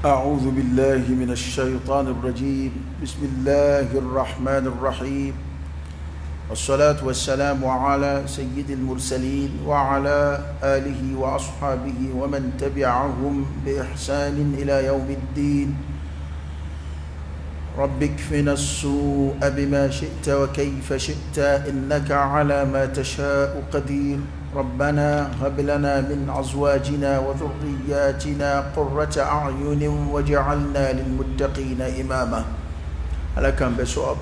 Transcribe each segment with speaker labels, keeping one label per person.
Speaker 1: أعوذ بالله من الشيطان الرجيم. بسم الله الرحمن الرحيم، والصلاة والسلام على سيد المرسلين وعلى آله وأصحابه ومن تبعهم بإحسان إلى يوم الدين. رب اكفنا السوء بما شئت وكيف شئت، إنك على ما تشاء قدير. ربنا هب لنا من أزواجنا وذرياتنا قرة أعين واجعلنا للمتقين إماما. ألا كان بسوء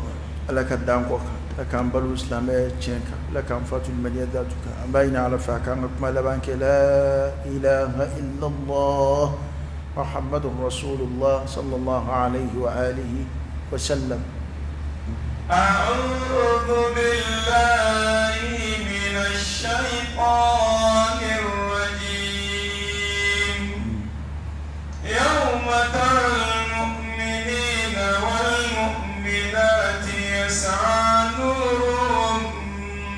Speaker 1: ألا كان دانقوك ألا كان بلو إسلامي تشينك ألا كان فاتو المنياداتك أبين على فاكان أكمل بانك لا إله إلا الله محمد رسول الله صلى الله عليه وآله وسلم.
Speaker 2: أعوذ بالله من الشيطان الرجيم. يوم ترى المؤمنين والمؤمنات يسعى نورهم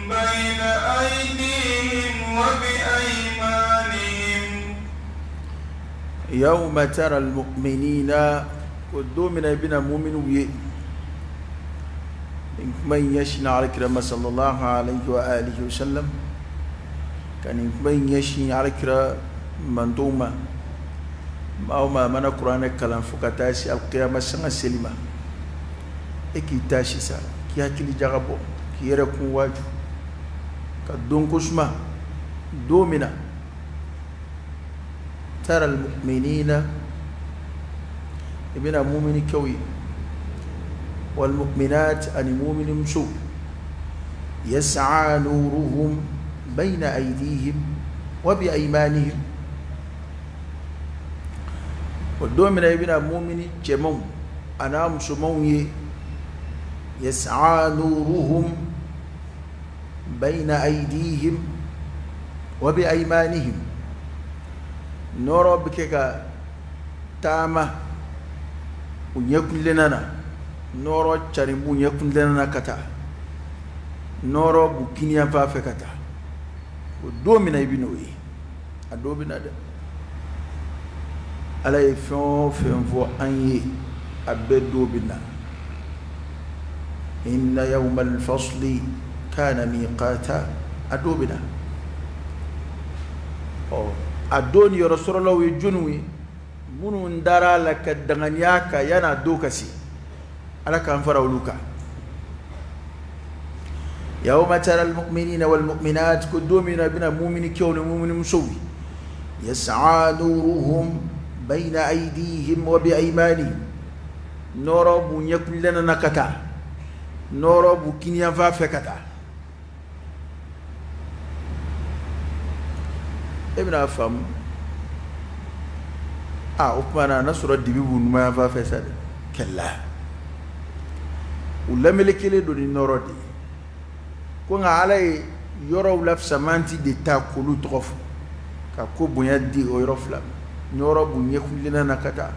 Speaker 2: بين أيديهم وبأيمانهم.
Speaker 1: يوم ترى المؤمنين قدومنا بنا مؤمن من يشن على كرم صلى الله عليه وآله وسلم، كان من يشن على كرم منظومة أو ما من القرآن الكلام فكتاسي القيامة سنة سلمة إكي تاسي سا كي هكذا جربوا كي يركون واجو كدون كسمة دومنا ترى المؤمنين ابن مؤمن كوي والمؤمنات أن مؤمن مسو يسعى نورهم بين أيديهم وبأيمانهم. والدومنا ابن مؤمن جمو أنا مسموي يسعى نورهم بين أيديهم وبأيمانهم. نور بكك تامة ونيكون لنا noro charimbu nyekun lena kata noro bukini ya fa kata do mina ibinoyi ado bina de ala efon fenvo anye abedo bina. inna yawmal fasli kana miqata ado bina o adoni yo rasulullah wi junwi munu ndara la kadanganyaka yana dokasi على كان فراولوكا. يوم ترى المؤمنين والمؤمنات كدومنا بنا مؤمن كون مؤمن مسوي يسعى نورهم بين أيديهم وبأيمانهم. نورو بنيكون لنا نكتا نورو بكينيا فافكتا. ابن أفهم أكمانا نصر الدبيب ما فافسد كلا ulamilekele do ni norodi ko nga alay yoro laf samanti de ta kulu trof ka ko bonya di o yoro flam noro bu nyekulina nakata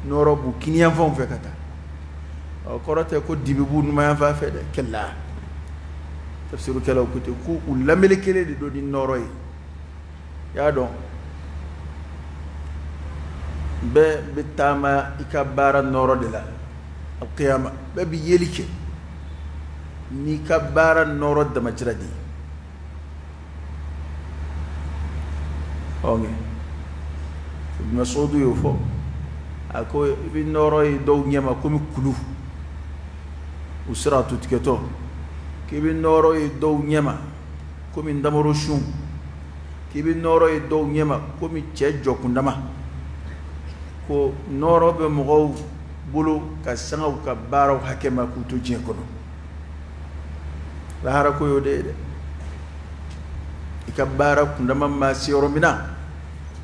Speaker 1: noro bu kiniyan fon fe kata o korote ko dibibu numa fa fe de kella tafsiru kala ko te ko ulamilekele de do ni noroi ya don be bitama ikabara noro de la القيامة بابي يلك ني كبار النور الدمجردي اوكي ابن مسعود يوفو اكو ابن نور يدو نيما كومي كلو وسراتو تكتو كيبن نور يدو نيما كومي ندمرو شوم كيبن نور يدو نيما كومي تشجو كندما كو نور بمغو bulu ka sangaw ka baraw hakema kutu jenkono la hara ko yode ikabara kundama masiyoro mina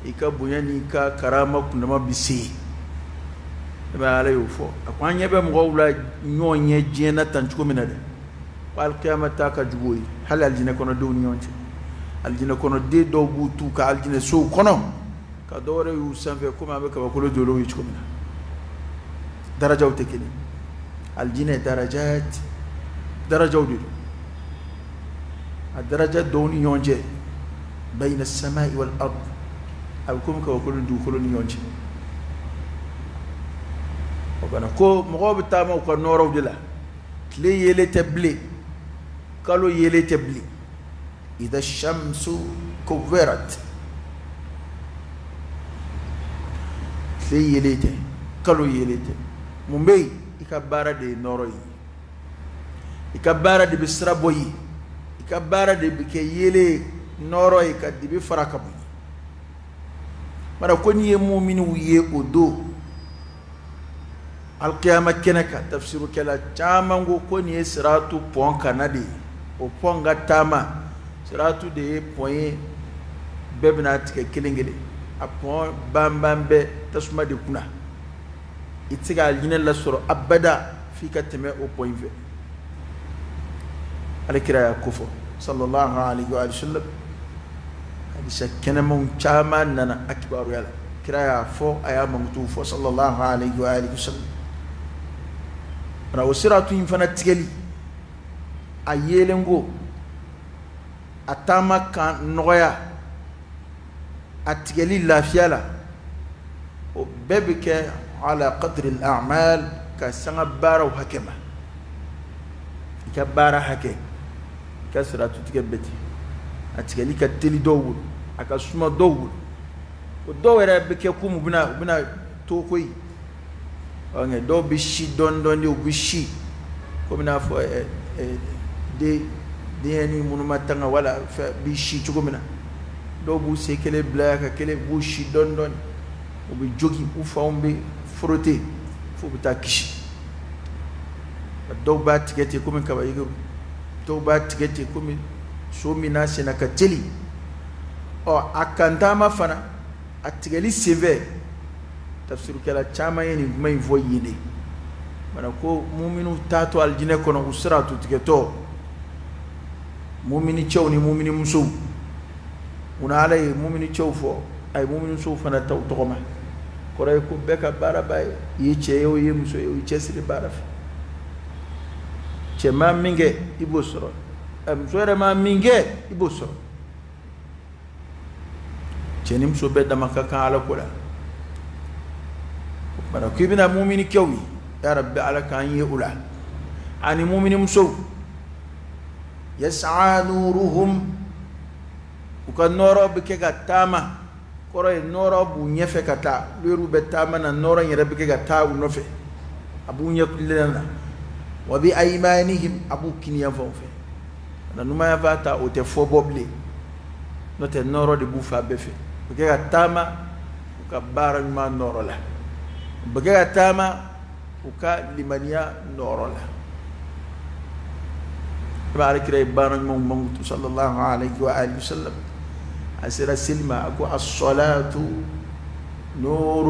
Speaker 1: ikabunyani ka karama kundama bisi ba ala yufo akwanye be mgowla nyonye jena tanchuko mina de wal qiyamata ka jugoyi halal jina kono do nyonte aljina kono de do butu ka aljina so kono ka dore yu sanfe kuma be ka ko do lo yichko mina درجة وتكني الجنة درجات درجة ودي الدرجة دوني يونجي بين السماء والأرض أو كم كوكل دخول يونجي وكان كو مغوب تاما وكان نورو دلا تلي يلي تبلي قالوا يلي تبلي إذا الشمس كورت تلي يلي تي قالوا يلي تي ممبي إكبارة دي نورو إكبارة دي بسرابوي إكبارة دي بكي يلي نورو إكدي بفراكبوي mara koni ye mu'minu wiye odo alqiyama kenaka tafsiru kala chamango koni ye siratu pon kanade o pon gatama siratu de point bebna tike kelengele a pon bambambe tasuma de kuna itiga alina la soro abada fi kateme o point ve alikira ya kufo sallallahu alaihi wa sallam hadisa kenamun chama nana akbaru yala kiraya fo ayama mutufo sallallahu alaihi wa alihi wasallam ra usiratu infana tigeli ayelengo atama kan noya atigeli lafiala o bebeke ala qadri al-a'mal ka sanga bara hakema ka bara hake ka siratu tigebeti atigeli ka teli dowul aka suma dowul o dowere beke kumu bina to koyi onge do bishi don ni bishi ko bina fo de ni munuma tanga wala fa bishi chugumina do bu sekele blaka kele bushi don o bi jogi u faumbe frotter fo bita kishi do ba tigete ko min ka bayiru do ba tigete ko min so mina sena ka teli o akantama fana atigeli seve tafsiru kala chama yeni mai voyine mana ko mu'minu tato aljine kono usratu tigeto mu'mini chew ni mu'mini musu una alay mu'mini chew fo ay mu'mini su fana taw tokoma koray ko beka bara bay yi cheyo yi muso yi chesri bara che ma minge ibosoro am soere ma minge ibosoro chenim so bedda makaka ala kula bara kibina mu'mini kewi ya rabbi ala kan yi ula ani mu'mini muso yas'a nuruhum ukan noro bike gatama koro e noro bu nyefe kata leru betama na noro yere bike gata unofe abu nyekulena wa bi aymanihim abu kiniya fonfe na numa ya vata o te foboble no te noro de bufa befe bike gatama uka bara ma noro la bike gatama uka limania noro la بارك ري بارك من صلى الله عليه وآله وسلم أسر السلمة أكو الصلاة نور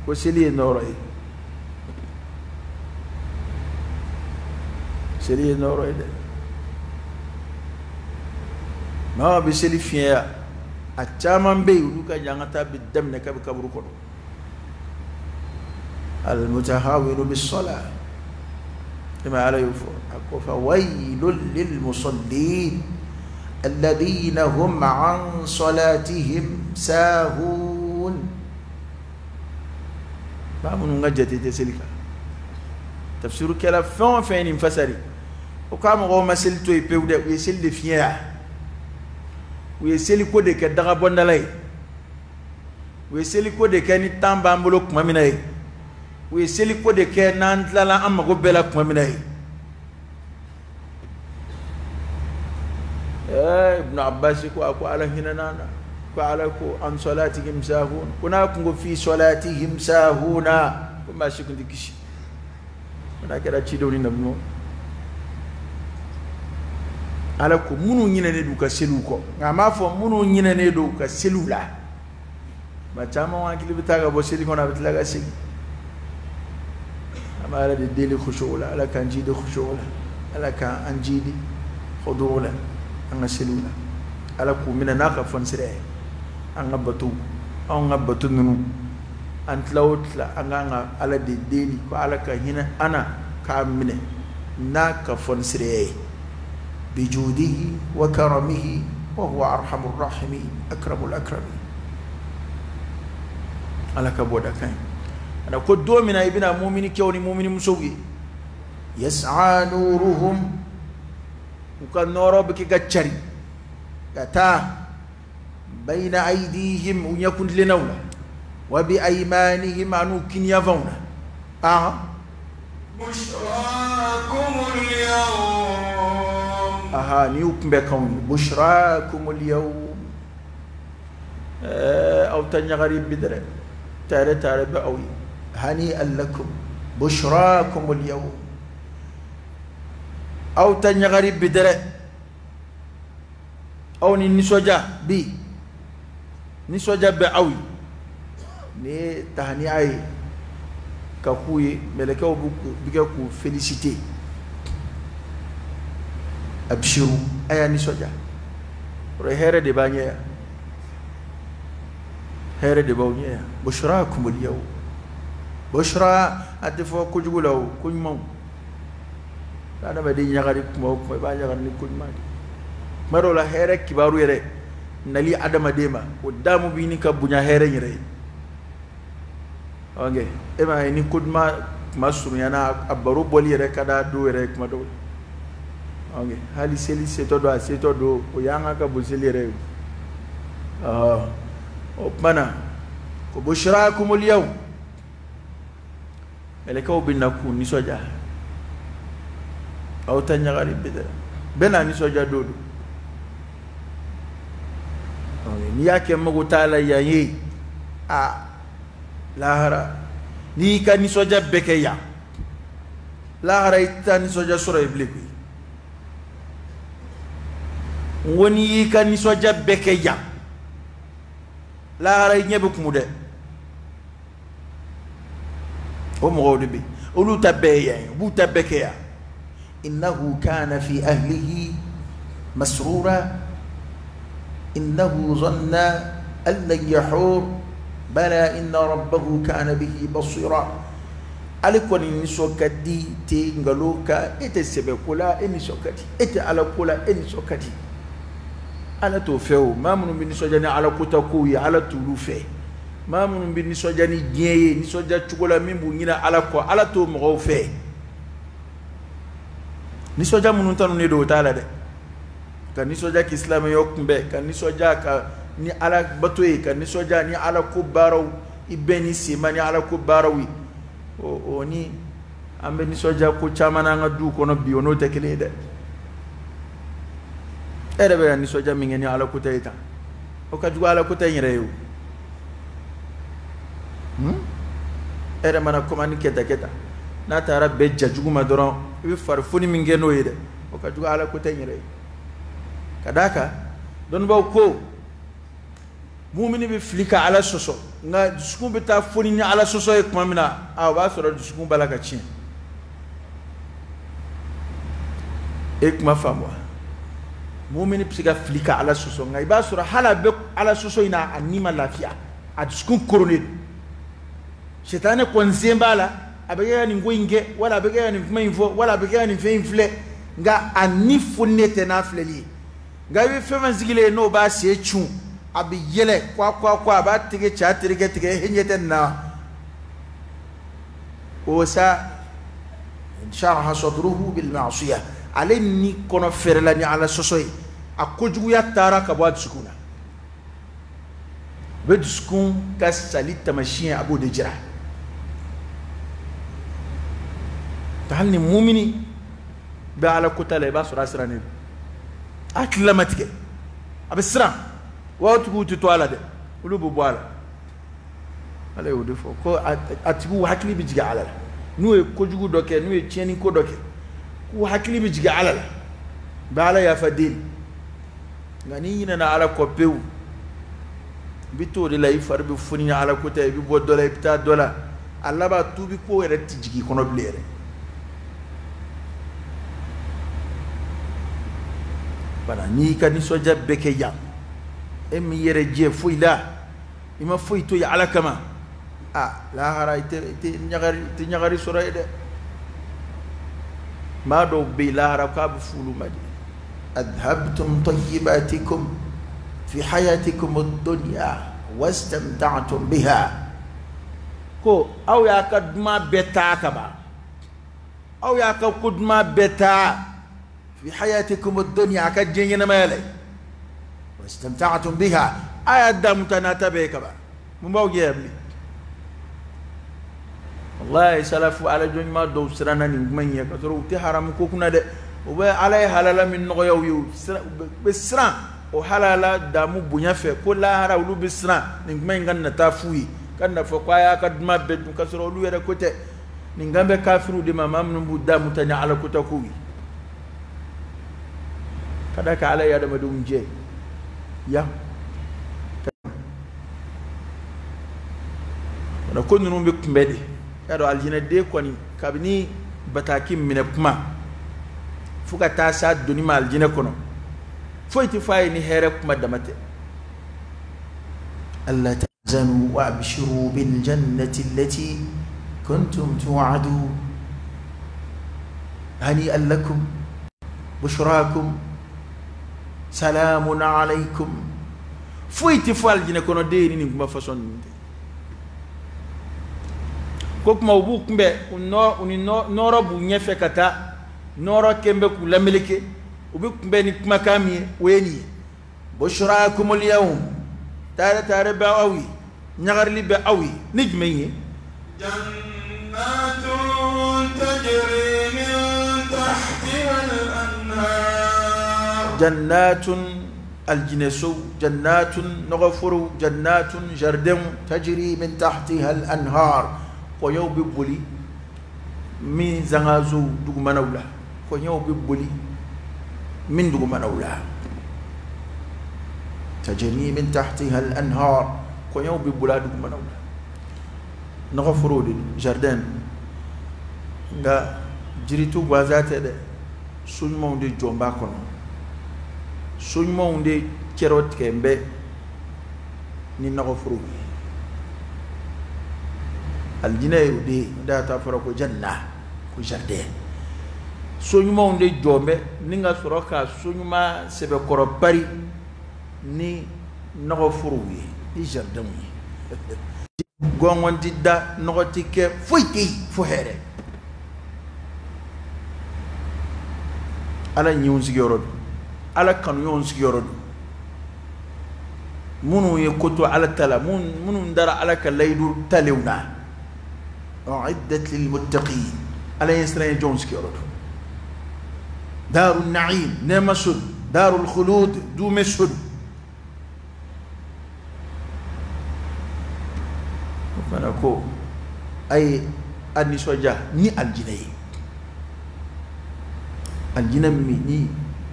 Speaker 1: وسلي نوري سلي نوري ما بسلي فيها أتامن بي ولوكا جانتا بالدم نكاب كبركون المتهاون بالصلاة كما على يفو فويل للمصلين الذين هم عن صلاتهم ساهون فهمون نجد تسلك تفسير كلا فين انفسري وكام غو مسلتو يبيودا ويسل فيها ويسل كودي كدغا بوندالاي ويسل كودي كاني تامبا مبلوك ماميناي ويسلي كودي كان لا أما قبلا كمناي ابن عباس كو أكو على هنا نانا كو على كو عن صلاتهم ساهون كنا كنغو في صلاتهم ساهون كما شكون ديكشي كنا كده تشيدوني نبنو على كو منو نينا ندو كسلوكو غاما فو منو نينا ندو كسلولا ما تاما واكلي بتاغا بو سيلي كنا بتلاغا سيلي على الدين خشوع لا على كان جيد خشوع لا على كان أنجيدي خضوع لا أنا سلولا على كو من ناقة فنسرع أنا بتو أنا بتو نو أنت لو تلا أنا على الدين على كان هنا أنا كامنة ناقة فنسرع بجوده وكرمه وهو أرحم الراحمين أكرم الأكرمين على كبودا كان أنا كدو من ابن مؤمن كوني مؤمن مسوي يسعى نورهم وكان نورو بك كتشري كتا بين أيديهم ويكون لنونا وبأيمانهم أنو كن يفونا
Speaker 2: بشراكم اليوم
Speaker 1: نيوكم بكون بشراكم اليوم أو تنغري بدر تاري بأوي هنيئا لكم بشراكم اليوم أو تنغري بدر أو نسوجا بي نسوجا بأوي ni tahani ay kakuye meleka obuku bikaku féliciter abshiru aya ni soja re here de banya here de bawnya bushrakum al yawm bushra atfo kujulaw kunmam dana ba de nyagari ko ba nyagar ni kunma maro la here kibaru yere nali adama dema o damu bi ni ka bunya here yere okay ema ni kudma masuru yana abaru boli yere kada do yere kuma do okay hali seli seto do o yanga ka buseli yere o mana ko bushrakum al yawm eleka binaku ni soja aw tanyagari bidara bena ni soja dodo ni yake mago taala yayi lahara ni ka ni soja bekeya lahara ita ni soja sura ibliku woni ka ni soja bekeya lahara nyebe kumude o mo bi olu tabeya bu tabekeya innahu kana fi ahlihi masrura innahu dhanna an lan yahur بلى إن ربه كان به بصيرا ألكون إني سوكدي تينغلوكا إتى سبكولا إني سوكدي إتى على كولا إني سوكدي على توفيو ما من بني سوجاني على كوتاكوي على تولوفي ما من بني سوجاني جيه ني سوجا تشوكولا ميمبو نينا على كو على تو مغوفي ني سوجا منونتانو نيدو تالا دي كان ني سوجا كإسلام يوكمبي كان ني سوجا ni ala batoy ka ni soja ni ala kubaraw ibeni sima ni ala kubarawi o ni ambe ni soja ko chamana nga du kono bi ono tekele de erebe ni soja mingi ni ala kutayta o ka du ala kutay rew ere mana komani keta na tara bejja juguma doron wi farfuni mingi no yede o ka du ala kutay rew kadaka don baw ko mumini bi flika ala soso nga dusukun bi taa foni ni ala soso ye kuma mina o b'a sɔrɔ dusukun bala ka tiɲɛ e kuma faamuwa mumini bi se ka flika ala soso nga i b'a sɔrɔ hali a bɛ ala soso in na a ni ma lafiya a dusukun koronnen sitani kɔnsen b'a la a bɛ kɛ ka nin ko in kɛ wala a bɛ kɛ ka nin kuma in fɔ wala a bɛ kɛ ka nin fɛn in filɛ nga a ni foninen tɛ n'a filɛli ye nga i bɛ fɛn fɛn sigilen n'o b'a sen cun abi yele kwa ba tige cha tige hinyete na osa sharaha sadruhu bil ma'siyah alayni kono ferlani ala sosoy akojugu ya tara ka bwa sukuna bedskun ka salita machine abu de jira talni mu'mini ba ala kutale ba sura sirani aklamatike abisra watu kutu ala de ulubu bwala ala yodi fo ko atibu hakili bi jiga ala nu e kojugu doke nu e tieni ko doke ku hakili bi jiga ala bala ya fadil ngani yina na ala ko pew bito de lay farbi funi ala ko tay bi bo dola ipta dola alla ba tubi ko were tijigi kono blere bana ni kan soja beke ya emi yere je fuila ima fuito ya ala kama la hara ite nyagari sura ide ma do bi la hara ka bu fulu madi adhabtum tayyibatikum fi hayatikum ad-dunya wastamta'tum biha ko aw ya ka duma beta ka ba aw ya ka kudma beta fi hayatikum ad-dunya ka jinyana male wastamta'tum biha ayat damtanata be ka ba mu baw jebli wallahi salafu ala joñ ma do sirana ni manya ka toro ti haram ko kuna de o be ala halala min no yow yu be sran o halala damu bunya fe ko la hara lu be sran ni manya na ta fuyi kan na fo kwaya ka duma be ka soro lu yere kote ni ngambe kafiru de mamam no budda mutanya ala ko takuwi kada ka ala ya da madum je ya na ko nunu be kumbede ya do aljina de ko ni kabini bataki mine kuma fuka ta sa doni ma aljina kono foyti fay ni here kuma damate alla tahzanu wa abshiru bil jannati allati كنتم توعدون هنيئا لكم بشراكم سلام عليكم فويت فالجنا كونو ديني نيما فاصون كوك موبوك مبه نورو بو نيفه كتا نورو كمبه كولا ملكي وبك مبه ني مكامي ويني بشراكم اليوم تاره باوي نغار لي باوي نجمي
Speaker 2: جنات تجري من تحتها الأنهار
Speaker 1: جنات الجنسو جنات نغفر جنات جردم تجري من تحتها الأنهار ويوم ببولي من زغازو دغمانولا ويوم ببولي من دغمانولا تجري من تحتها الأنهار ويوم ببولا دغمانولا نغفروا جردن nga jiritu gwazate de suñ monde jomba kono suñ monde kerot kembe ni nagfuru aljina yudi da ta fara ko janna ko jardin suñ monde jombe ni nga soroka suñ ma sebe koro bari ni nagfuru ni jardin gongon didda nogoti ke fuiti fu here ala nyun sigoro ala kanu yon sigoro munu ye koto ala tala munu ndara ala ka laydu talewna uiddat lil muttaqin ala yasra jon sigoro darun na'im nemasud darul khulud du mesud manako ay ani soja ni aljina yi aljina mi ni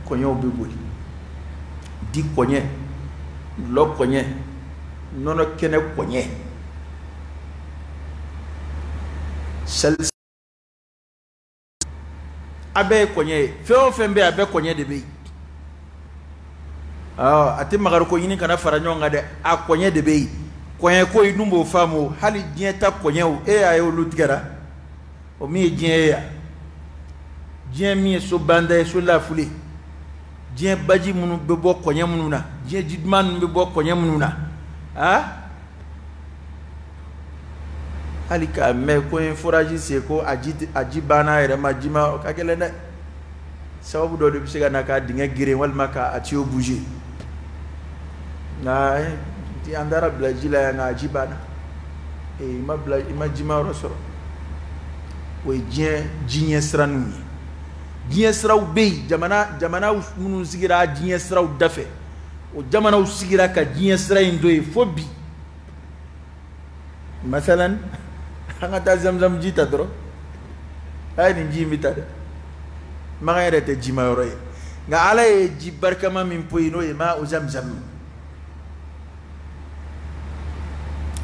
Speaker 1: konyo be boli di konye lo konye nono kene konye sel abe konye feo fembe abe konye de be ati magar ko yini kana faranyo ngade a konye de be konye ko inumbo famo hali dieta konye o ayo lutigara o mi ya dien mi so banda so la fuli dien baji munu be bo konye munu na dien jidman be bo konye munu na hali ka me ko foraji se ko ajibana ere majima ka kele ne sababu do de siga naka dinga gire wal maka atio bouger na ti andara blajila ya na ajibana ima jima rosoro we dien sranu dien sraw be jamana munu sigira dien sraw dafe o jamana sigira ka dien sra indoy fobi masalan hanga ta zamzam jita dro ay ni jimi ta magayre te jima yoro nga ala e jibarka ma min poino e ma o zamzam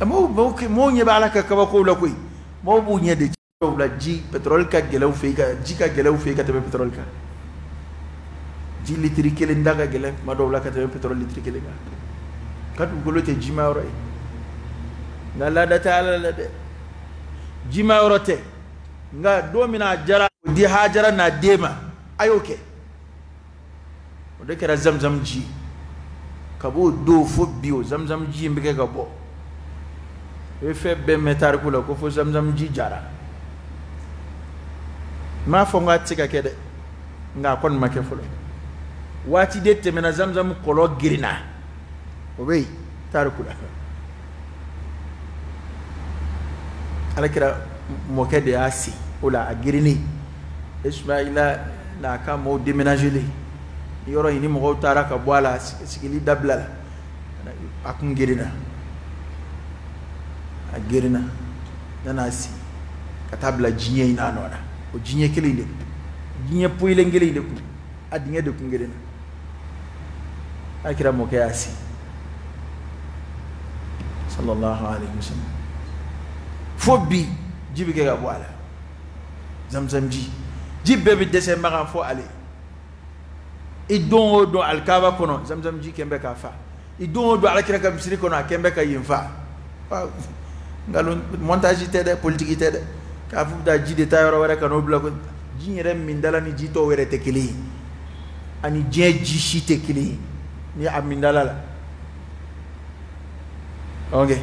Speaker 1: mo nye bala ka ba ko la koy mo bu nye de la ji petrol ka gelaw fe ka ji ka gelaw fe ka te petrol ka ji litri kele ndaga gele ma do la ka te petrol litri kele ka kadu golo te jima yoro nga la data ala la de jima yorote nga domina jara di hajara na dema ayoke o de kera zamzam ji kabo do fo bio zamzam ji mbike ga bo e fe be metar kula ko fo zamzam ji jara ma fo nga tsika kede nga kon make fulo wati de temena zamzam kolo girina o be tar kula ala kira mo kede asi ola a girini ismaila na ka mo déménager li yoro ini mo tara ka boala sigili dabla akun girina a girina nana si ka tabla jinye ina nona o jinye kelinde jinye puile ngelinde ku adinye de ku girina akira mo ke asi sallallahu alaihi wasallam fobi jibi ke ga boala zamzam ji bebe dese mara fo ale idon do alkaba kono zamzam ji kembe ka fa idon do alakira ka bisiri kono kembe ka yimfa ngalon montage tede politique tede ka fu da ji de tayoro wara kano bla ko ji nyere min dala ni ji to were tekili ani je ji shi tekili ni amindala la okay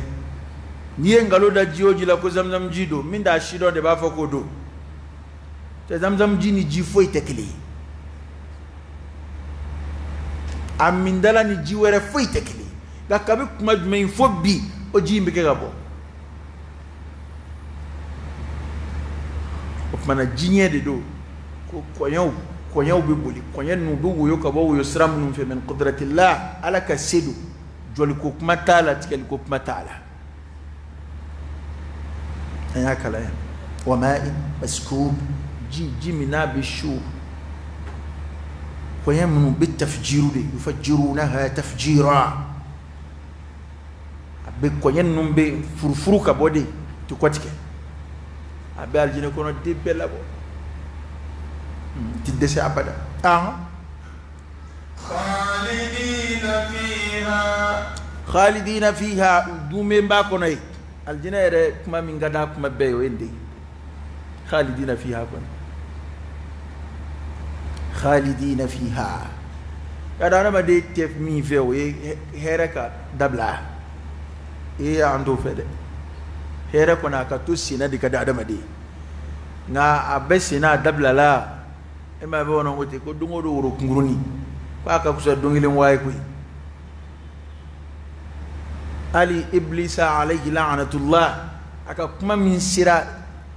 Speaker 1: ni ngalo da jioji la ko zamzam ji do min da shido de ba fa ko do te zamzam ji ni ji foi tekili amindala ni ji were foi tekili ga kabi kuma jume fo bi o ji mbike gabo o mana jinye de do ko konyaw be boli konyen nu do woyo ka bo woyo sram nu fe men qudratillah ala ka sedu joli ko kuma tala tikel ko kuma tala ya kala ya wa ma'in maskub ji mina bishu ويمنوا بالتفجير يفجرونها تفجيرا بكو ينم بفرفروك بودي تكوتك ابي الجنه كونو ديبلا بو تدسي ابدا خالدين فيها دومي باكوناي الجنه ري كما من غدا كما بيو اندي خالدين فيها كون خالدين فيها كدانا ما دي تف مي فيو هيركا دبلا اي اندو فده هيركو ناكا توسينا دي كدا ما دي nga abesina dabla la ema be wono wote ko dungo do woro kunguruni ko aka kusa dungilin way ko ali iblisa alayhi la'natullah aka kuma min sira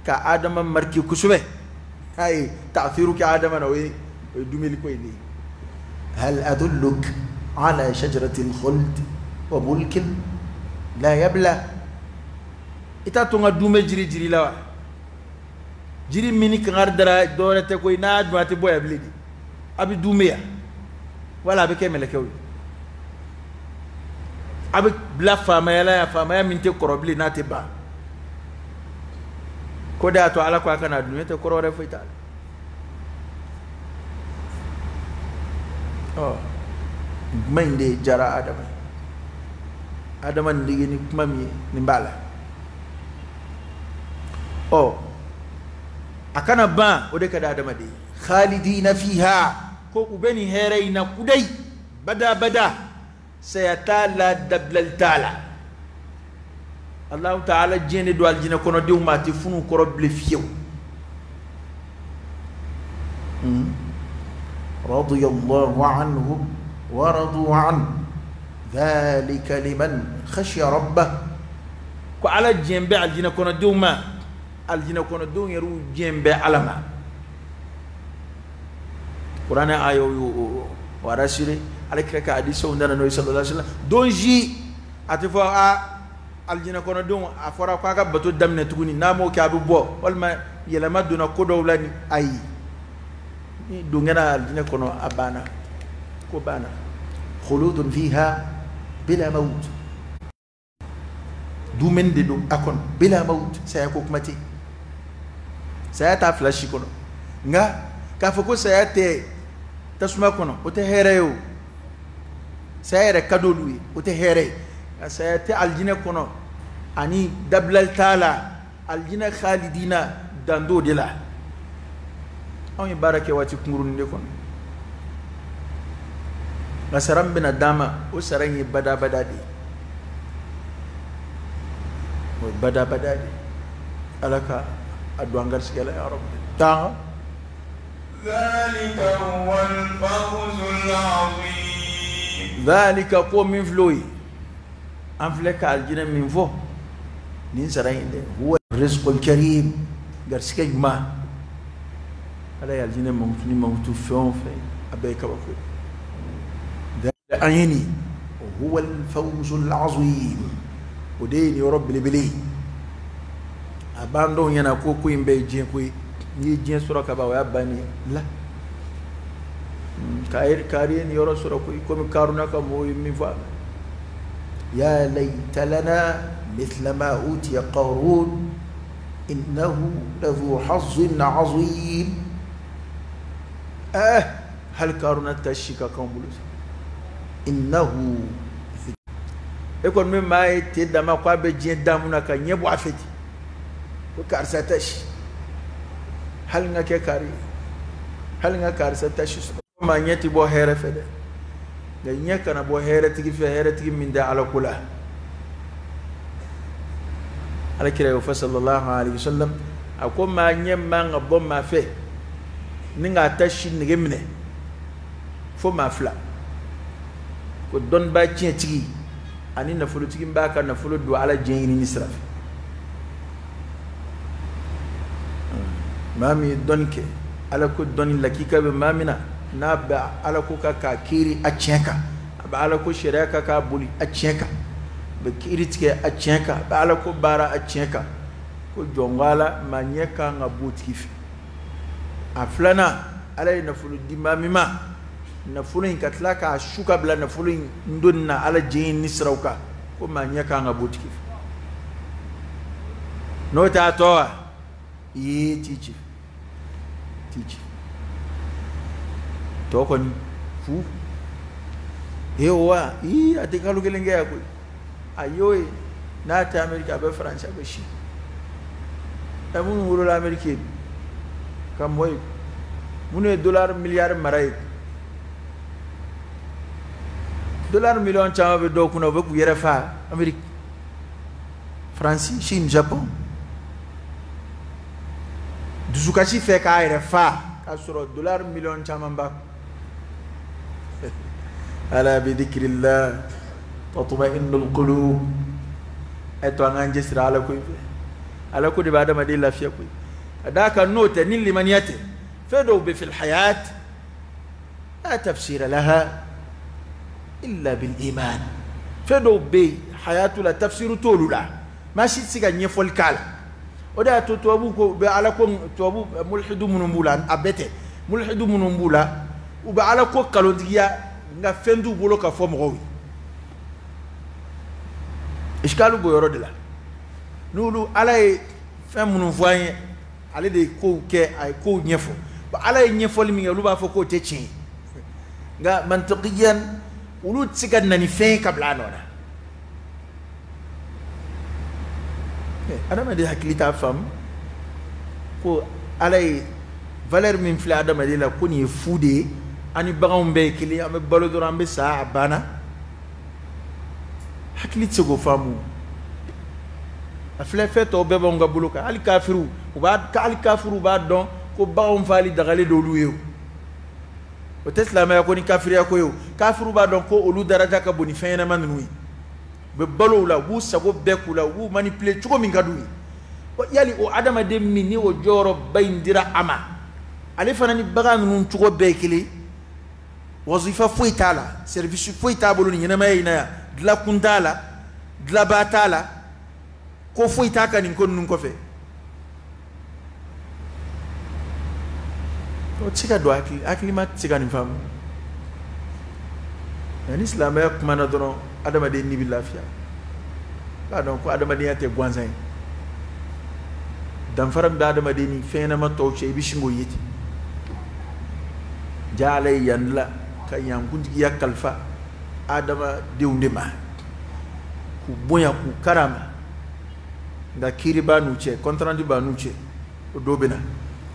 Speaker 1: ka adama marki kusube hay ta'thiru ka adama no dumili ko ni hal adulluk ala shajarati al-khuld wa mulkin la yabla ita to nga dume jiri la jiri mini kangar dara dore te koy na adwati boy ablidi abi dumeya wala be kemele kew abi bla fama ya minte korobli na te ba ko da to ala ko kana dume te korore fo ital oh mande jara adama ndigi ni mami ni mbala oh akana ba ode kada adama de khalidina fiha ko ubeni heraina kudai bada sayatala dablal taala Allah taala jene do aljina kono de umati funu koroble fiyew radiyallahu anhum wa radu an dhalika liman khashiya rabbah ko ala jembe aljina kono de umati aljina kono don yeru jembe alama qur'ana ayo warasire alakira ka hadiso ndana no sallallahu alaihi wasallam don ji atifa aljina kono don afora ko ga bato damne tuguni namo ka bu bo walma yelama duna ko dowlani ayi ni dungena aljina kono abana ko bana khuludun fiha bila maut dumen de do akon bila maut saya ko kumati saya ta flash kono nga ka foko saya te tasuma kono o te hereyo saya re kadolui o te here saya te aljina kono ani dablal taala aljina khalidina dando de la awni barake wati kungurun de kono ngasaram bina dama o sarangi bada de bada alaka adwangar sigala ya rabbi ta
Speaker 2: ذلك هو الفوز العظيم
Speaker 1: ذلك قوم من فلوي أنفلك الجنة من فوق ننسرين هو الرزق الكريم قرسك ما على الجنة ممكن موتوفون في أبيك وكل ذلك أيني هو الفوز العظيم ودين يا رب لبلي أباندون ينكو كوين بيجين كوي يجين سورة كباوي أباني لا كارين يورو سورة كوي كم كارونا كموي مفا يا ليت لنا مثل ما أوتي قارون إنه لذو حظ عظيم هل كارونا تشيكا كمبلوس إنه يكون من ما يتدى ما قابل جين دامنا كان يبو عفتي وكارساتش هل نك كاري هل نك كارساتش ما نيتي بو هيرة فدا غنيا كان بو هيرة تيجي في هيرة تيجي من ده على كلها على كده صلى الله عليه وسلم أقول ما نيم ما نبض ما فيه نيجا تشي نجمنه فو ما فلا كدون باجي تيجي أني نفلو تيجي باكا نفلو دو على جيني نسرف مامي دونك على كود دوني لكيكا بمامنا نابع على كوكا كاكيري أتشيكا على كو شريكا كابولي أتشيكا بكيري تكي أتشيكا على كو بارا أتشيكا كو جونغالا مانيكا نبوت كيف أفلانا على نفلو دي مامي ما نفلو إنكتلاكا شوكا بلا نفلو ندونا على جين نسروكا كو مانيكا نبوت كيف نوتا توا teach tokoni fu hewa atikalu kelenge yako ayoy na ta America be France be shi amun wuro la America kam moy mune dollar milliard maray dollar million chama be do kuno be ku yere fa America France Chine Japon dusukashi fe ka ayre fa ka soro dollar million chamamba ala bi dhikrillah tatma'innul qulub eto nganje sira ala ko de bada madi lafiya ko adaka note nin limaniyate fedo bi fil hayat la tafsira laha illa bil iman fedo bi hayatu la tafsiru tolula mashi siga nyefol kala oda to tobu ko be ala ko tobu mulhidu munumbula abete mulhidu munumbula u be ala ko kalondiya nga fendu bolo ka fo mo wi iskalu go yoro de la nulu ala e fem munu voyen ale de ko ke ay ko nyefo ba ala e nyefo limi lu ba fo ko te chi nga mantiqiyan ulu tsigan nani fe kabla nona adama de hakilita fam ko alay valeur min fla adama de la ko ni fude ani bagam be kili am balo dorambe sa bana hakilita go famu afle feto be bonga buluka al kafiru ubad ka al kafiru ba don ko bagam fali dagale do luyo o teslama ya ko ni kafiri ya ko yo kafiru ba don ko olu daraja ka boni fena manui be balo la wu sago beku la wu manipulate chuko mingadu yali o adama de mini o joro bayndira ama ale fanani baga nun chuko bekili wazifa fuitala service fuitable ni nyama ina dla kundala dla batala ko fuitaka ni kon nun ko fe o tika do akli ma tika ni fam en islam ya kuma na dono adama de ni bilafiya ba don ko adama de yate gwanzai dan faram da adama de ni fena ma tawche bishingo yiti jalay yanla kan yangundi yakalfa adama de undema ku boya ku karama da kiri banu che kontrandi banu che dobena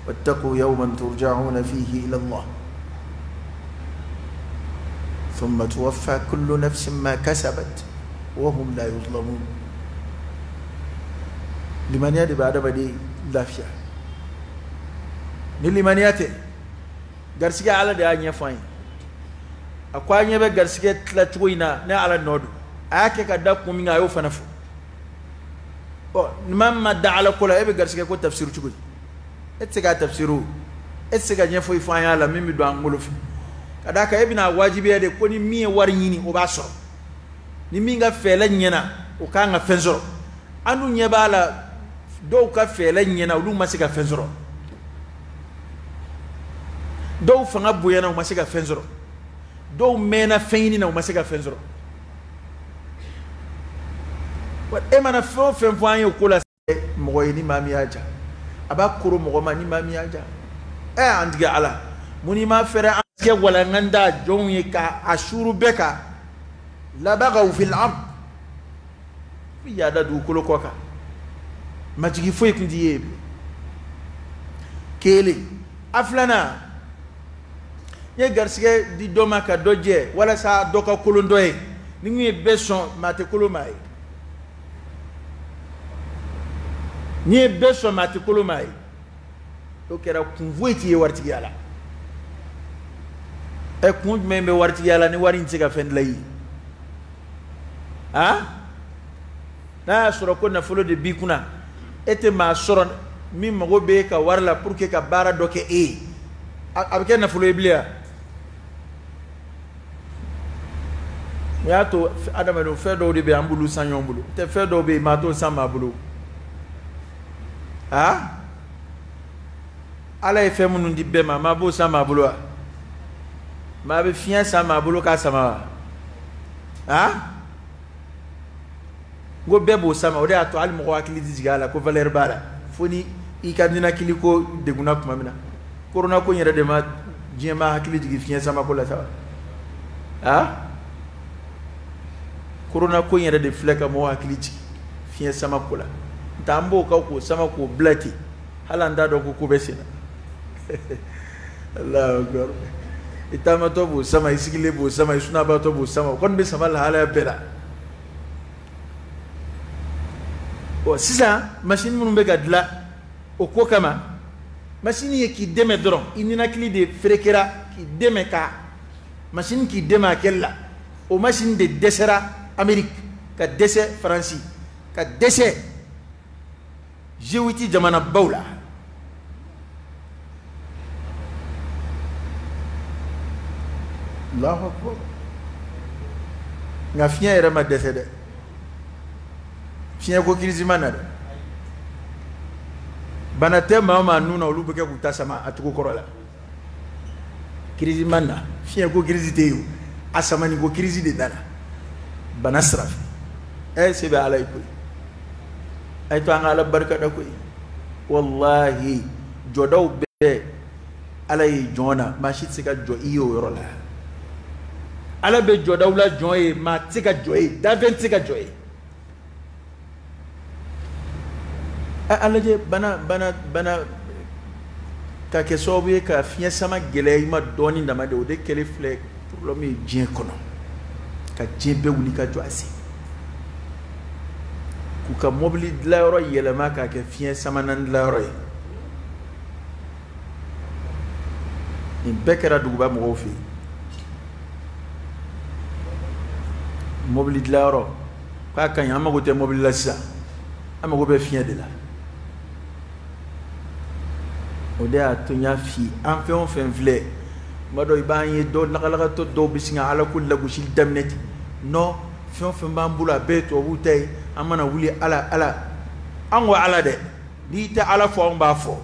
Speaker 1: wattaqu yawman turja'una fihi ila Allah ثم توفى كل نفس ما كسبت وهم لا يظلمون limaniya de ba da bade lafiya ni limaniya te garsige ala da anya fain akwa anya be garsige tlatwo ina na ala nodu ake ka da ko minga yo fanafu o mamma da ala kula ebe garsige ko tafsiru chugo etsega tafsiru etsega nya foi fain ala mimi do angolo fi kada ka ibina wajibi de ko ni mi war nyini o ba so ni minga fele nyena o ka nga fenzoro anu nya bala do ka fele nyena lu masika fenzoro do fanga buyana o masika fenzoro do mena feini na o masika fenzoro wat e mana fo fen fo anyo kula mo ni mami aja aba kuro mo ma ni mami aja andiga ala muni ma fere anke wala nganda jonye ka ashuru beka la bagaw fil ard ya da du kulo koka majigi foy kundi yebe kele aflana ye garsige di doma ka doje wala sa doka kulo ndoye ni ngi beson mate kulo mai ni beson mate kulo mai to kera kunvoiti ye warti yala e kun membe warti yala ni wari ntiga fen lay na soro ko na folo de bikuna ete ma soro mi mago be ka warla pour que ka bara doke abike na folo iblia ya to adama no fedo de be ambulu sanyon bulu te fedo be ma to sama bulu ala e fe munun di be ma bo sama bulu ma be fian sama bulu ka sama go bebo sama o de ato al mo akili digala ko valeur bala foni I kadina kili ko deguna kuma mina corona ko nyere de ma jema akili digi fian sama ko la sawa corona ko nyere de fleka mo akili digi fian sama ko la tambo ko sama ko blati halanda do ko besina Allahu akbar itama to bu sama isigile bu sama isuna ba to bu sama kon be sama la hala bela o sisa machine mun be gadla o ko kama machine ye ki deme dron inina kili de frekera ki deme ka machine ki dema kella o machine de desera Amérique ka dese France ka dese jewiti jamana bawla Allahu akbar nga fiya era ma dese de fiya ko kirisi manade banate mama nuna olubuke kutasama atuko korola kirisi manna fiya ko kirisi teyo asamani ko kirisi de dana banasraf sebe alaykum ay to ngala barka da koy wallahi jodaw be alay jona ma shit sika jo iyo yorola ala be jodaw la joye ma tika joye da 20 tika joye ala je bana ka ke sobe ka fiya sama gele ma doni ndama de o de kele fle problème jien kono ka jebe wuli ka jo asi ku ka mobili la yoro yelema ka ke fiya sama nan la yoro in bekera duguba mo fi mobili la yoro ka kan yama go te mobili la sa ama go be fiya de la o de a tunya fi en fait on fait vle mado ibanye do nakala to do bisinga ala kul lagu shil damneti no fi on fait mbambula beto wutay amana wuli ala anwa ala de di ta ala fo mba fo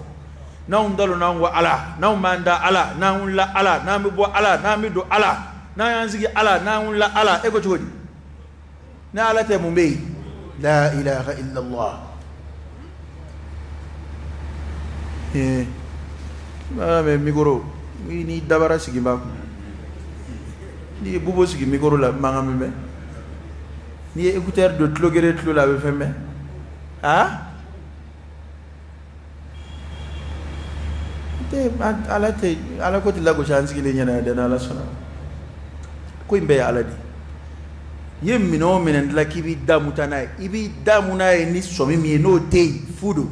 Speaker 1: na ndalo na ngwa ala na manda ala na unla ala na mi bo ala na mi do ala na yanzigi ala na unla ala e ko jodi na ala te mumbe la ilaha illa allah me migoro ni dabara sigi ba ni bubo sigi migoro la mangam me ni écouteur de tlogere tlo la be femme te ala ko tilla ko chance ki le nyana de na la sona ko imbe ala di ye mino minen la kibi damutana ibi damuna ni somi mi no tey fudu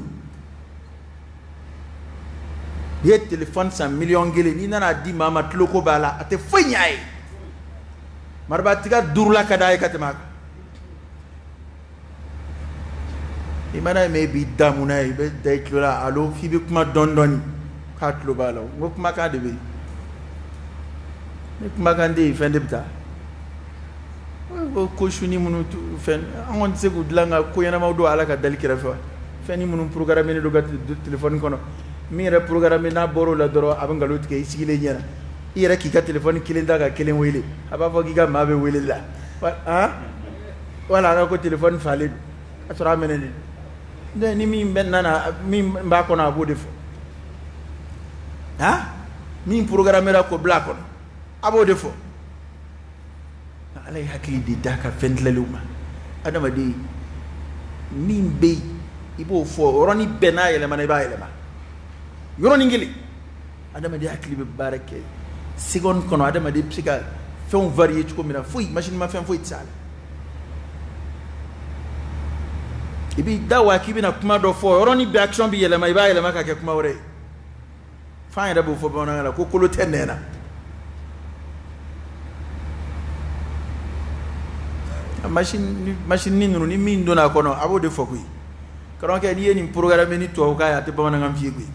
Speaker 1: ye téléphone 100 millions gele ni nana di mama tloko bala ate fanyai marba tiga durla kada katema imana me bi damuna be day tlola alo fi bi kuma dondoni ka tlo bala ngo kuma ka de be ni kuma kan de fende bita ko shuni munu fen on se ko dlanga ko yana mawdo ala ka dal kira fa feni munu programme ni do gat téléphone kono mi re programme na boro la doro abangalo tike sigile nyana ira ki ka téléphone kilen daga kilen wele aba fo ki ga mabe wele la ha wala na ko téléphone fale asura menene de ni mi benana mi mba ko na bo defo ha mi programme ra ko bla kono abo defo alay hakili di daka fendlaluma adama di min be ibo fo roni bena yele man ba yele ma yoroni ngili adama di hakili be barake seconde kono adama di psika fon varié ci ko mina fuy machine ma fen fuy tsala ibi dawa kibina kuma do fo roni be action bi yele ma ba yele ma ka ke kuma wore fa ida bo fo bona la ko kolo tenena machine ni nunu ni min dona kono abo de fokui karon ke ni ni programme ni to ka ya te bamana ngam fi gui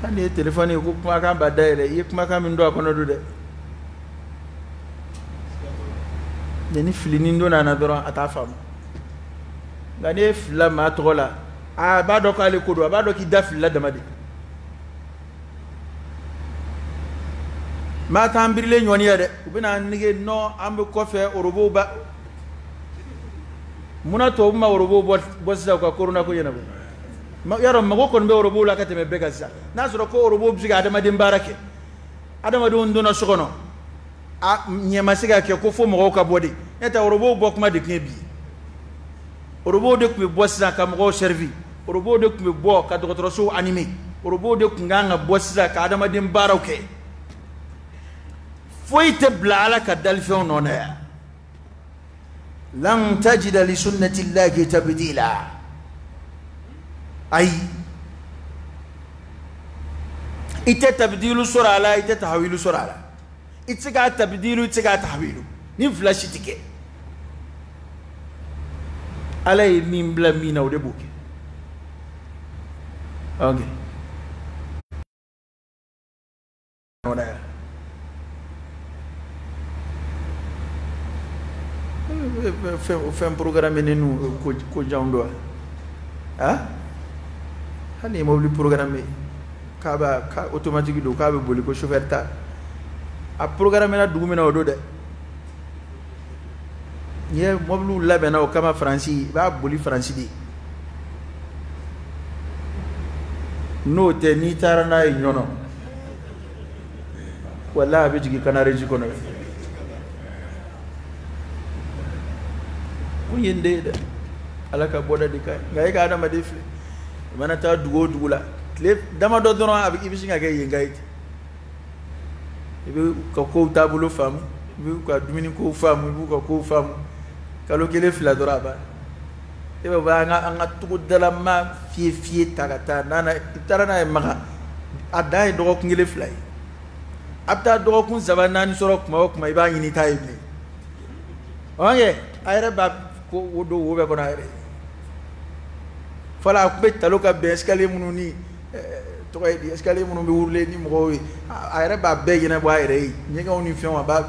Speaker 1: ande téléphone ko kuma kan ba daire yi kuma kan min do kono do de ni fili ni dona na doro ata fam ngane fila ma tola a ba do ka le kodo ba do ki dafila damade ma tambirle nyoni ya de ubina nige no ambe kofe orobo ba muna to ma orobo bossa ko corona ko yena ma yaro mago kon be orobo la kateme bega sa nasro ko orobo biga adama dim barake adama do ndona sokono a nyema siga ke ko fo mo ka bodi eta orobo bok ma de kebi orobo de ko bossa ka mo servi orobo de ko bo ka dokotoro so animé orobo de ko nganga bossa ka adama dim barake فويت بلالك الدلفون هنا لن تجد لسنة الله تبديلا أي إنت تبديل سرعة لا إنت تحويل سرعة لا إتسقى تبديل إتسقى تحويل نفلاش تكي على مين بلا مين أو دبوك أوكي هنا fait un programme nous ko jando ha hani mo li programme ka ba ka automatique do ka be boli ko chauffeur ta a programme na dugumina o do de ye mo lu labena o kama franci ba boli franci di no te ni tarana e nyono wala be jigi kanare ji kono yende alaka boda dika ngai ka adama defi mana ta dugo la le dama do dono abi ibisinga ke yengai ibi ko tabulo fam ibi ko dumini ko fam ibi ko fam kalo kele fila doraba ibi ba nga tugo dala ma fie tagata nana itarana e maga adai do ko ngele fly abta do ko zabana ni soro kuma iba nyini tayibni onge ayre ba ko wodo wobe ko na ere fala ko be taloka be escalier mununi to ay di escalier munu be wurle ni mo wi ayre ba be yena bo ayre ni nga woni fion ba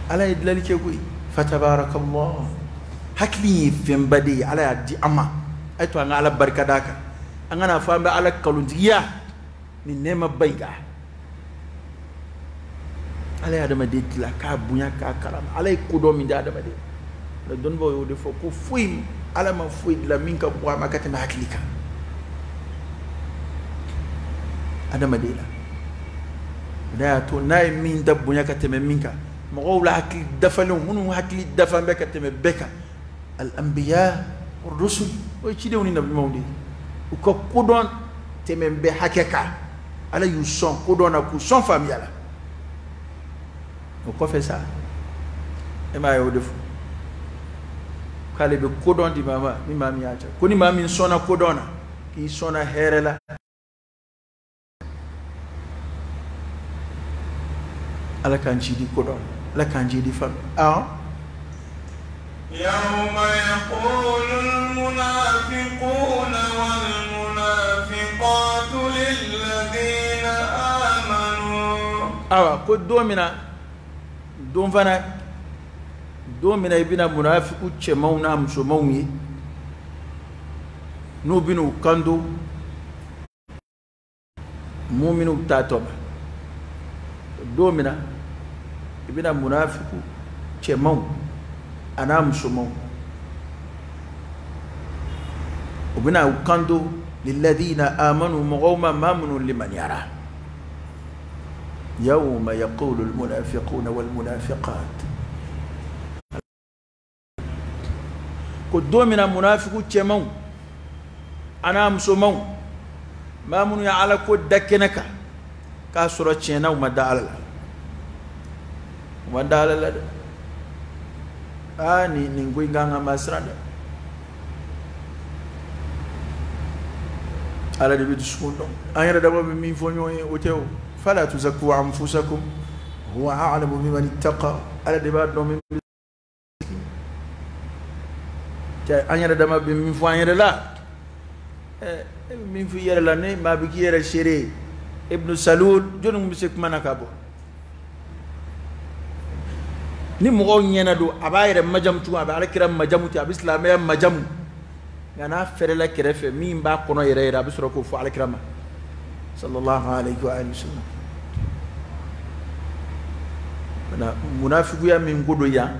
Speaker 1: ala idlali ke kuy fatabarakallah hakli fem badi ala di amma ay to nga ala barkadaka angana fambe ala kalundiya ni nema bayga ala adama de tila ka bunya ka karam ala ko do mi adama de la don bo yo de fo ko fuim ala ma fuid la minka bo ma katama haklika adama de la da to nay min da bunya katama minka mo wala hakli dafalu munu hakli dafan be katama beka al anbiya war rusul o ci de woni nabi mawdi ko don temem be hakeka ala yu son ko dona ku son famille la ko fait ça e ma yo def kale be ko don di mama ni mami acha ko ni mami sona ko dona ki sona herela ala kanji di ko don la kanji di fam
Speaker 2: يوم يقول المنافقون والمنافقات للذين آمنوا
Speaker 1: ko domina ibina munafiqu chemauna msomawi no binu kando mu'minu tatoba domina ibina munafiqu chemau ana msomau ubina ukando lilladhina amanu mughawma mamnu liman yara يوم يقول المنافقون والمنافقات قدومنا منافق تشمو انا مسمو ما من على كود دكنك كاسره تشينا وما دال ani ningui nganga masranda ala de bidiskundo ayra dama min fonyo o tew فلا تزكوا أنفسكم هو أعلم بمن اتقى على دبار دوم أنا ردما بمن فوان لا من في يرلا نه ما بكي يرلا شيري ابن سلول جنوم بسك منكابو ni mo nyena do abayre majam tu abare kiram majamu ti abislamé majamu ngana ferela kerefe mi mba kono yere abisro ko fu alkrama sallallahu alayhi wa sallam na munafiqu ya min godo ya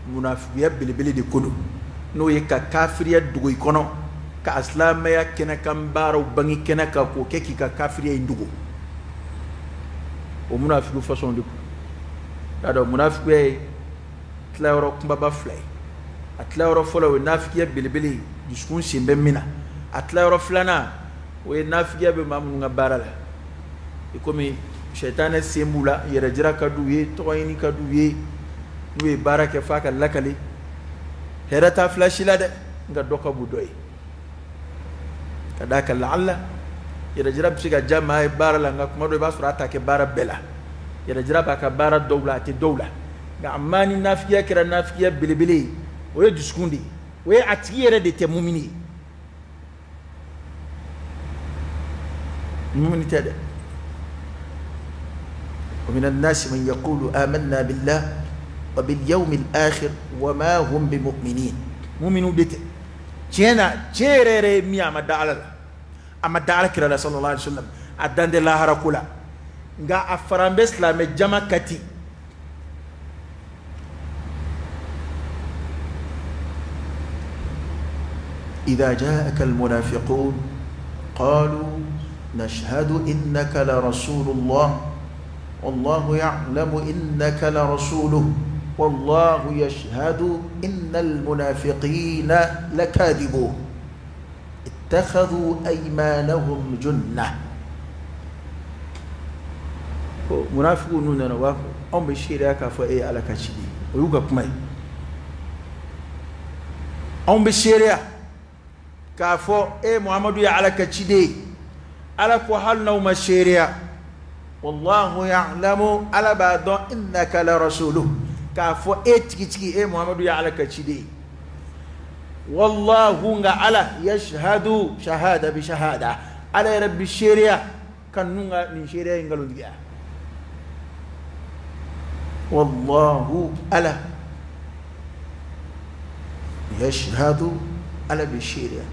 Speaker 1: munafiqu ya bilibili de kodo no ye ka kafiriya dugo ikono ka aslama ya kena kambaro bangi kena ka ko keki ka kafiriya indugo o munafiqu façon de ado munafiqu ya tlawro kumbaba flay atlawro folo nafiqu ya bilibili diskun simbe mina atlawro flana we nafiya be mamu nga barala ikomi shaytan sembula yere jira kadu ye toyini kadu ye we baraka faka lakali herata flashila de nga doka budoy kadaka la'alla yere jira bisiga jamaa barala nga kuma do basura atake bara bela yere jira baka bara dawla ti dawla nga amani nafiya kira nafiya bilibili we diskundi we atiyere de te mumini مؤمن تدا ومن الناس من يقول آمنا بالله وباليوم الآخر وما هم بمؤمنين مؤمنون ديت جينا جيري ميا ما دعلا أما دعلا كلا صلى الله عليه وسلم أدان دي الله ركولا غا أفرام بسلام جمع كتي إذا جاءك المنافقون قالوا نشهد إنك لرسول الله والله يعلم إنك لرسوله والله يشهد إن المنافقين لكاذبون اتخذوا أيمانهم جنة منافقون نواف أم بشيرا كفاء على كشدي ويوقف ماي أم بشيرا كفاء محمد على كشدي على كوهالنا ومشيريا والله يعلم على بعض إنك لرسوله كافو إتكي محمد على كشدي والله على يشهد شهادة بشهادة على رب الشريعة كان نونا من شريعة ينقلون ديا والله على يشهد على بالشريعة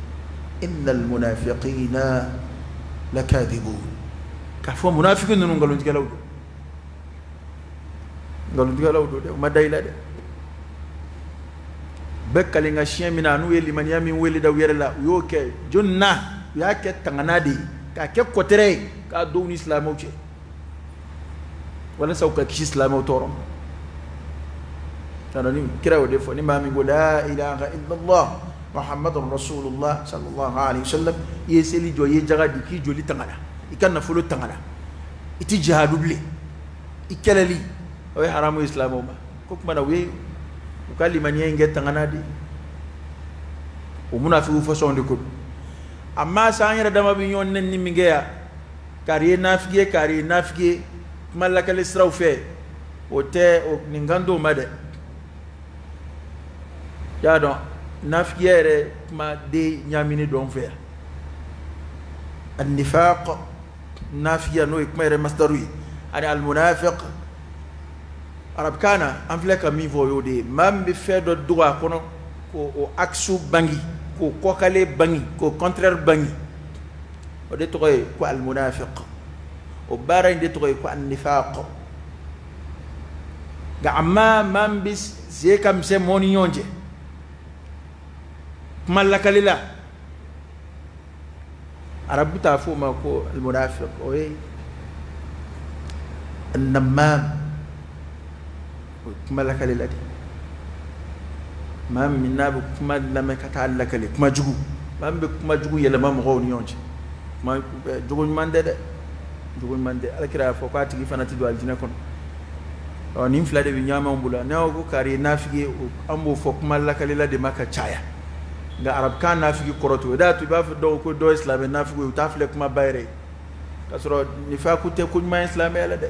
Speaker 1: إن المنافقين لكاذبون كفوا منافقين نقولون تقولوا قالوا تقولوا ما دايلا ده بكالين أشياء من أنو يلي من يامين ويلي دا ويرلا يوكي جنة ياكي تغنادي كاكي كوتري كادون إسلام وجه ولا سوكا كيش إسلام وتورم تنانين كرا ودفع نمامي لا إله إلا الله محمد رسول الله صلى الله عليه وسلم يسلي جو يجغا ديكي جولي تغانا ikan nafolo tangana iti jihadubli ikeleli oy haramu islamo ma ko kuma na we ukali maniye nge tangana di o munafiqu façon de ko amma sa yara dama bi yon nen ni mingeya kari nafige malaka lisraw fe o te o ningando made ya don nafige re ma de nyamini don fe النفاق نافيا نو يكمل مصدري أنا المنافق arab kana amfleka mi voyo de mam bi fedo droit kono ko o aksu bangi ko kokale bangi ko contraire bangi o de toy ko al munafiq o bara de toy ko an nifaq ga amma mam bis ze kam se moni yonje malakalila arab ta fu ma ko al munafiq o النمام كما لك للادي ما من ناب كما لما كتعلق لك كما جوجو ما كما جوجو يلا ما مغون يونج ما جوجو ماندé جوجو ماندé alkira fo ko atigi fanati do aljina kon o nim flade bi nyama mbula ne o kari nafigi ambo fo kuma lakali la de maka chaya nga arab kan nafigi koroto da tu ba do ko do islam nafigi utafle kuma bayre kasro ni fa ku te kuñ ma islam yalla de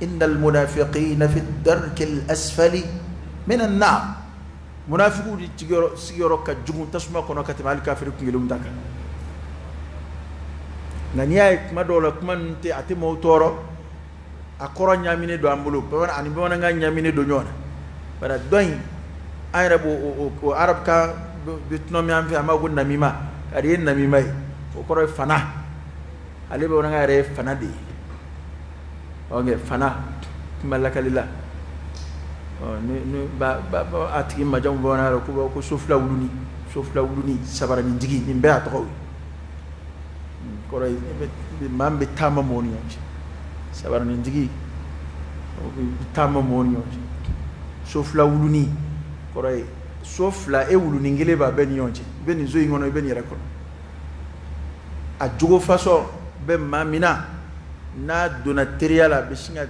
Speaker 1: إن المنافقين في الدرك الأسفل من النار منافقون سيرو كجمون تسمع كنا كتم على الكافر كنجلوم دكا نانيا ما دولا كمان تي أتي موتورو أكورا نياميني دو أمبلو بمن أني بمن عن نياميني دو نيونا بنا دوين أيرب و عرب كا بتنوم يام في أما قلنا نميمة كارين نميمة وكورا فنا عليه بمن عن عرف فنا دي oge fana malakalila ni ba atiki majam bona ko sofla wuluni sabara ni digi ni be atoko ko ray be mambe tama moni yonji sabara ni digi tama moni yonji sofla wuluni ko ray sofla e wuluni ngele ba ben yonji ben zo ngono ben yera ko a jugo faso be mamina na dona teriya la bishinga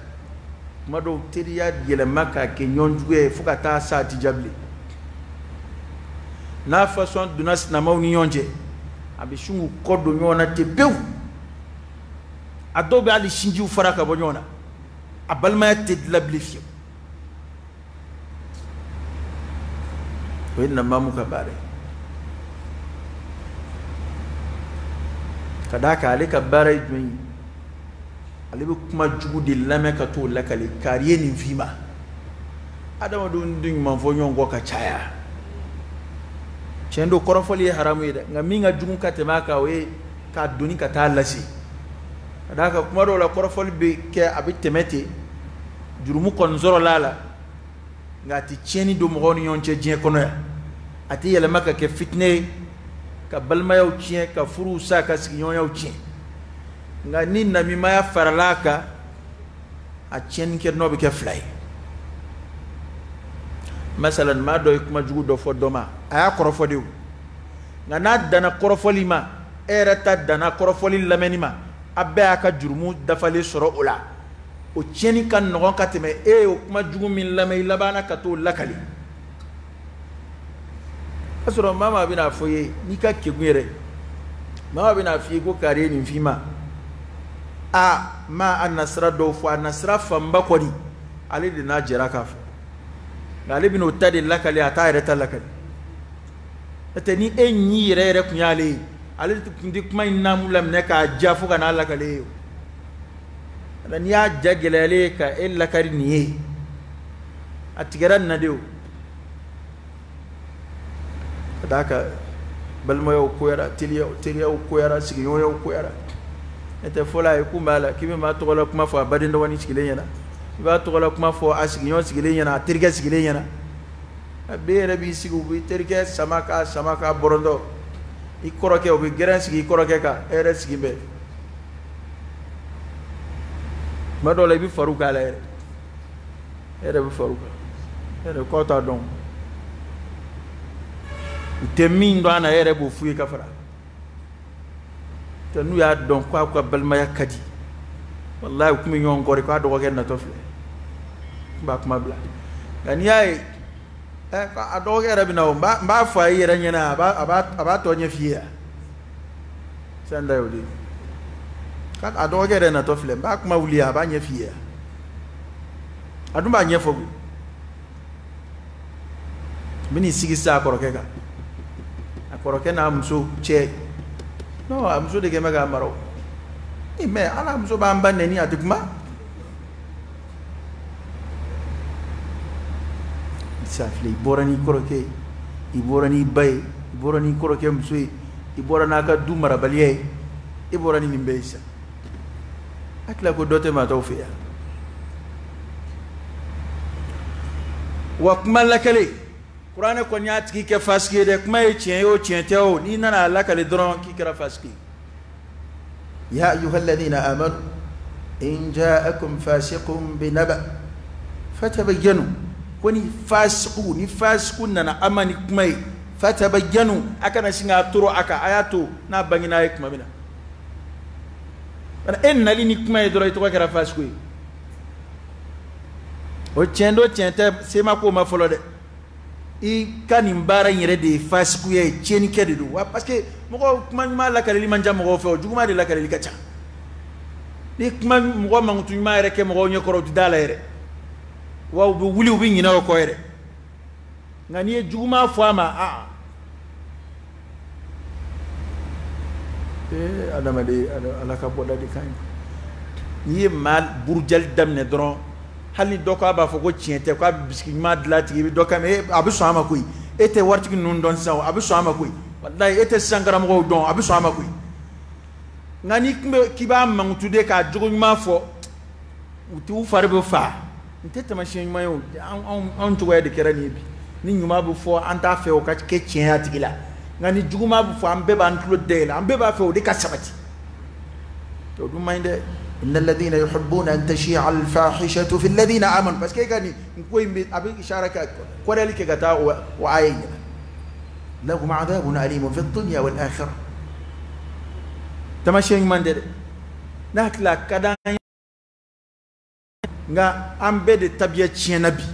Speaker 1: mado teriya yele maka ke nyonjuge fuka ta sa ti jabli na façon dona sinama ni nyonje abishungu kodo nyona te bew adobe ali shinju faraka bo nyona abalma te dlablifi wenna mamu kabare kadaka ale kabare jumi ale be kuma jugu de lame ka to lakale kariye ni fima adama do nding man fo nyongo ka chaya chendo korofoli haramu ida ngaminga jugu ka temaka we ka duni ka talasi adaka kuma do la korofoli be ke abitemete jurumu kon zoro lala ngati cheni do mo ni yonche je kono ya ati yele maka ke fitne ka balma yaw chien ka furu sa ka signyon yaw chien nga ni nami maya faralaka a chen ke no be ke fly masalan ma do kuma jugu do fo doma aya korofodi nga na dana korofoli ma era ta dana korofoli lameni ma abbe aka jurmu dafale soro ola o cheni kan no kateme e o kuma jugu min lamay labana ka to lakali asoro mama bina foye ni ka kegwere mama bina fi ko kare ni fima a ma annasra do fo annasra famba kodi ali de na jera ka fo ali bino tadi lakali ata reta lakali eteni enyi rere kunyale ali ndi kuma inamu lamne ka jafu kana lakali dan ya jagelale ka illa kari niye atigaran nadeu daka balmo yo koyara tiliya koyara sigiyo yo koyara ete fola e kumala kibe ma to la kuma fo abadin do wani sigile yana ba to la kuma fo asigiyo sigile yana tirga sigile yana be rabi sigu bi tirga samaka borondo ikoroke o bi geran sigi ikoroke ka ere sigibe ma do la bi faruka la ere bi faruka ere kota don temin do ana ere bo fuye kafara تنو يا دون كوا بالما يكدي والله كم يوم كوري كوا دوغا كنا توفل باك ما بلا يعني ياي أدوغا ربنا ما فاي رنينا أبا توني فيها سندا يودي كات أدوغا رنا توفل باك ما وليا أبا نيفيها أدو ما نيفوغ bini sigisa korokeka akorokena amso che no amso de kemaga maro me ala amso bamba neni atukma safle borani koroke iborani bay iborani koroke amso iborana ka du marabaliye iborani nimbeisa akla ko dote ma tawfiya wa kumalakale Qur'an ko nyaat ki ke faski de kuma e chien yo chien teo ni nana la kale dron ki kara faski
Speaker 2: ya ayyuhalladhina amanu in ja'akum fasiqun binaba
Speaker 1: fatabayyanu koni fasiqu ni fasiqun nana amani kuma fatabayyanu akana singa turo aka ayato na bangina e kuma bina en nali ni kuma e dro to kara faski o chien do chien te sema ko ma folo de I kanimbara yere de fasku ye cheni kede do wa parce que moko kuma la kale li manja moko fe juguma de la kale li kacha ni kuma moko mangutu ma yere ke moko nyokoro du dala yere wa bu wuli ubi nyina ko yere ngani juguma fama a adama de ala ka boda de kan ni mal burjal damne dron hali doka ba fo ko ciente ko biski ma dlati bi doka me abu so ama koy ete warti nun don saw abu so ama koy wallahi ete sangara mo don abu so ama koy ngani kiba mangutude ka jogo ma fo uti farbe fa ntete machin mayo on to wede kerani bi ni nyuma bu fo anta fe o ka ke cien atigila ngani juguma bu fo ambe ban tulo de la ambe ba fe o de ka sabati to dum mayde
Speaker 2: إن الذين يحبون أن تشيع الفاحشة في الذين آمنوا
Speaker 1: بس كي كاني نقول أبي إشارة كورالك كتاع وعين
Speaker 2: لهم عذاب أليم في الدنيا والآخرة
Speaker 1: تماشي من ده نحكي كذا nga ambe de tabia chienabi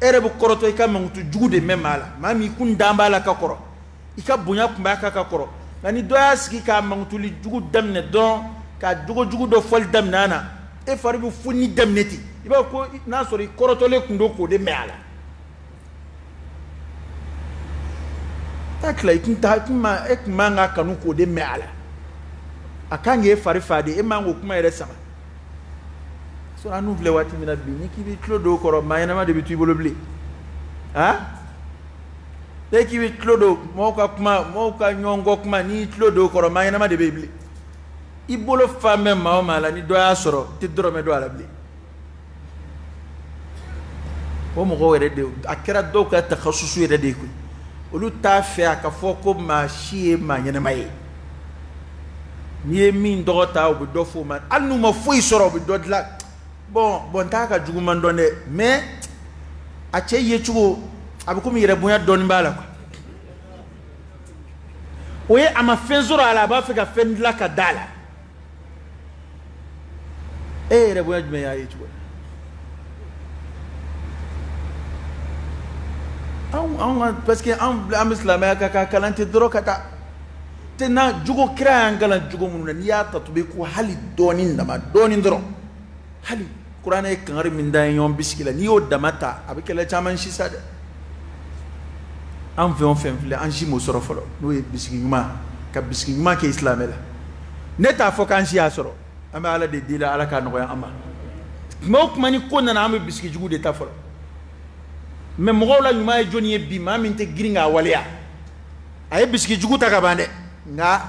Speaker 1: ere bu koroto ika mangutu jugude memala mami kundamba la kakoro ika bunya kumba kakoro ngani doyaski ka mangutu li jugu damne don ka jugo do fol dam nana e farbu funni damneti iba ko na sori korotole kundo ko de meala takla ikinta kuma ek manga kanu ko de meala akange fari fade e mango kuma ere sama so anu vle wati mina bi ni ki bi clodo koro mayana ma de bi tibolo bli ha de ki bi clodo mo ka nyongo kuma ni clodo koro mayana ma de bi bli ibolo femme ma mala ni do ya soro ti drome do ala bli o mo go were de akira do ka takhassusu yede de ko olu ta fe aka foko ma shie ma nyene mai ni min do ta o do fo man anu ma foi soro bi do la bon ta ka jugu man donne mais a che ye chugo abuko mi yere bunya don bala ko oye ama fenzoro ala ba fe ka fendla ka dala rebo ya jume ya yetu parce que am islam ya ka kalante drokata tena jugo kira angala jugo mununa ni ya tatbi ko hali donin dama donin dro hali qur'ana e kan min da yon biskila ni o damata abikela chaman shi sada am ve on fenfle an jimo soro folo no e biskima ka biskima ke islamela neta fo kan shi asoro ama ala de dila ala ka no ya ama mok mani ko na am biski jugu de tafolo mais mo la nyuma e joni e bi ma min te giringa walia ay biski jugu ta ka bande nga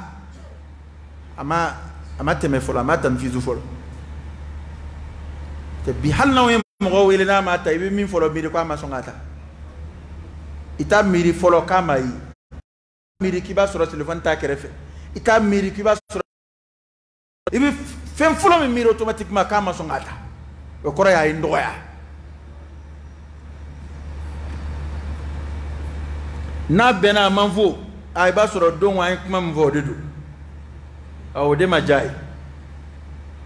Speaker 1: ama teme folo ama tam fizu folo te bi hal na mo wele na ma tay min folo bi ko ama songata ita miri folo kama yi miri ki ba soro téléphone ta kerefe ita miri ki ba soro ibi fem folo mi miri automatiquement kama songata o kora ya ndoya na bena manvo ay ba soro don wa kuma mvo dedo o de ma jai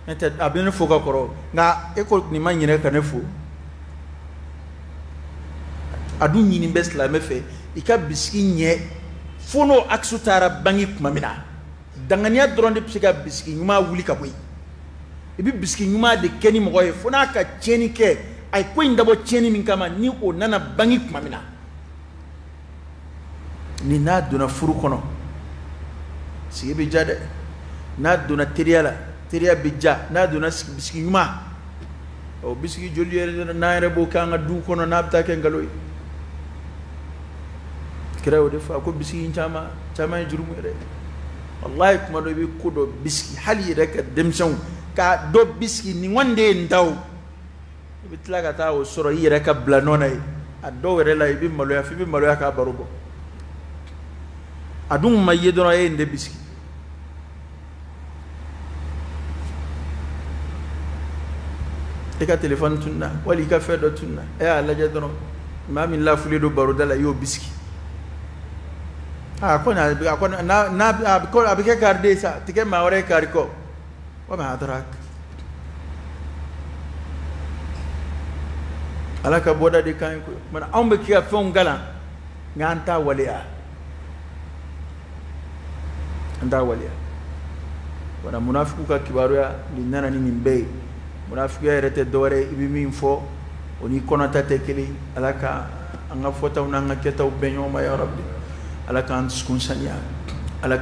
Speaker 1: ente abin fo ka koro nga e ko ni ma nyine ka ne fo adu nyini besla me fe ika biski nye fono aksu tara bangi kuma mina dangania dronde psika biski nyuma wuli ka boy ibi biski nyuma de keni mo goye fona ka cheni ke ay ko ndabo cheni min kama ni o nana bangi kuma mina ni na duna furu kono si bi jade na duna teriya bija na duna biski nyuma o biski joliere na rebo kanga du kono na bta ke ngaloy kirawo defa ko biski chama jurumu re wallahi kuma do bi ko do biski hali rek demson ka do biski ni wonde ndaw bi tlaga ta o soro yi rek bla nonay ado were la bi malo ya fi bi malo ya ka barugo adun maye do ay nde biski e ka telephone tunna wali ka fedo tunna e ala jadro ma min la fuli do baruda la yo biski akona na ko abike karde sa tike mawre kariko wa ma adrak alaka boda de kan ko man ambe kiya fon gala nganta waliya anda waliya wana munafiku ka kibaru ya linana ni mbe munafiku ya rete dore ibi min fo oni konata tekeli alaka anga fota unanga keta ubenyo ma ya rabbi ala kan skun sanya ala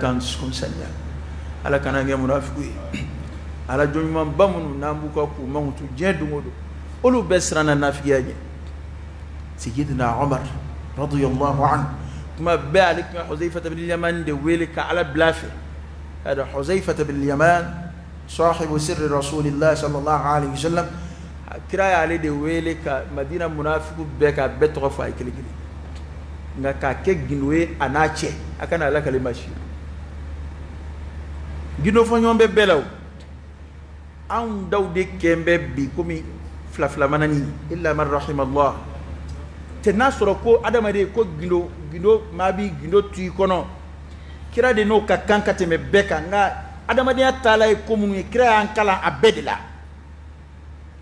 Speaker 1: kan nge munafiqi ala jonuma bamunu nambuka ku mangutu jedu ngodo olu besrana nafiyaje sayyidina umar radiyallahu anhu kuma balik huzaifa bin al-yaman de welika ala blafi hada huzaifa bin al-yaman صاحب سر رسول الله صلى الله عليه وسلم كراي عليه de welika madina munafiqu beka betrofa ikili nga ka ke ginwe anache akana la kalima shi gino fo nyombe belaw an dawde kembe bi komi flafla manani illa man rahimallah tenasoro ko adama de ko gindo mabi gindo tu kono kira de no ka kankate me beka nga adama de atala e komunu kira an kala abedla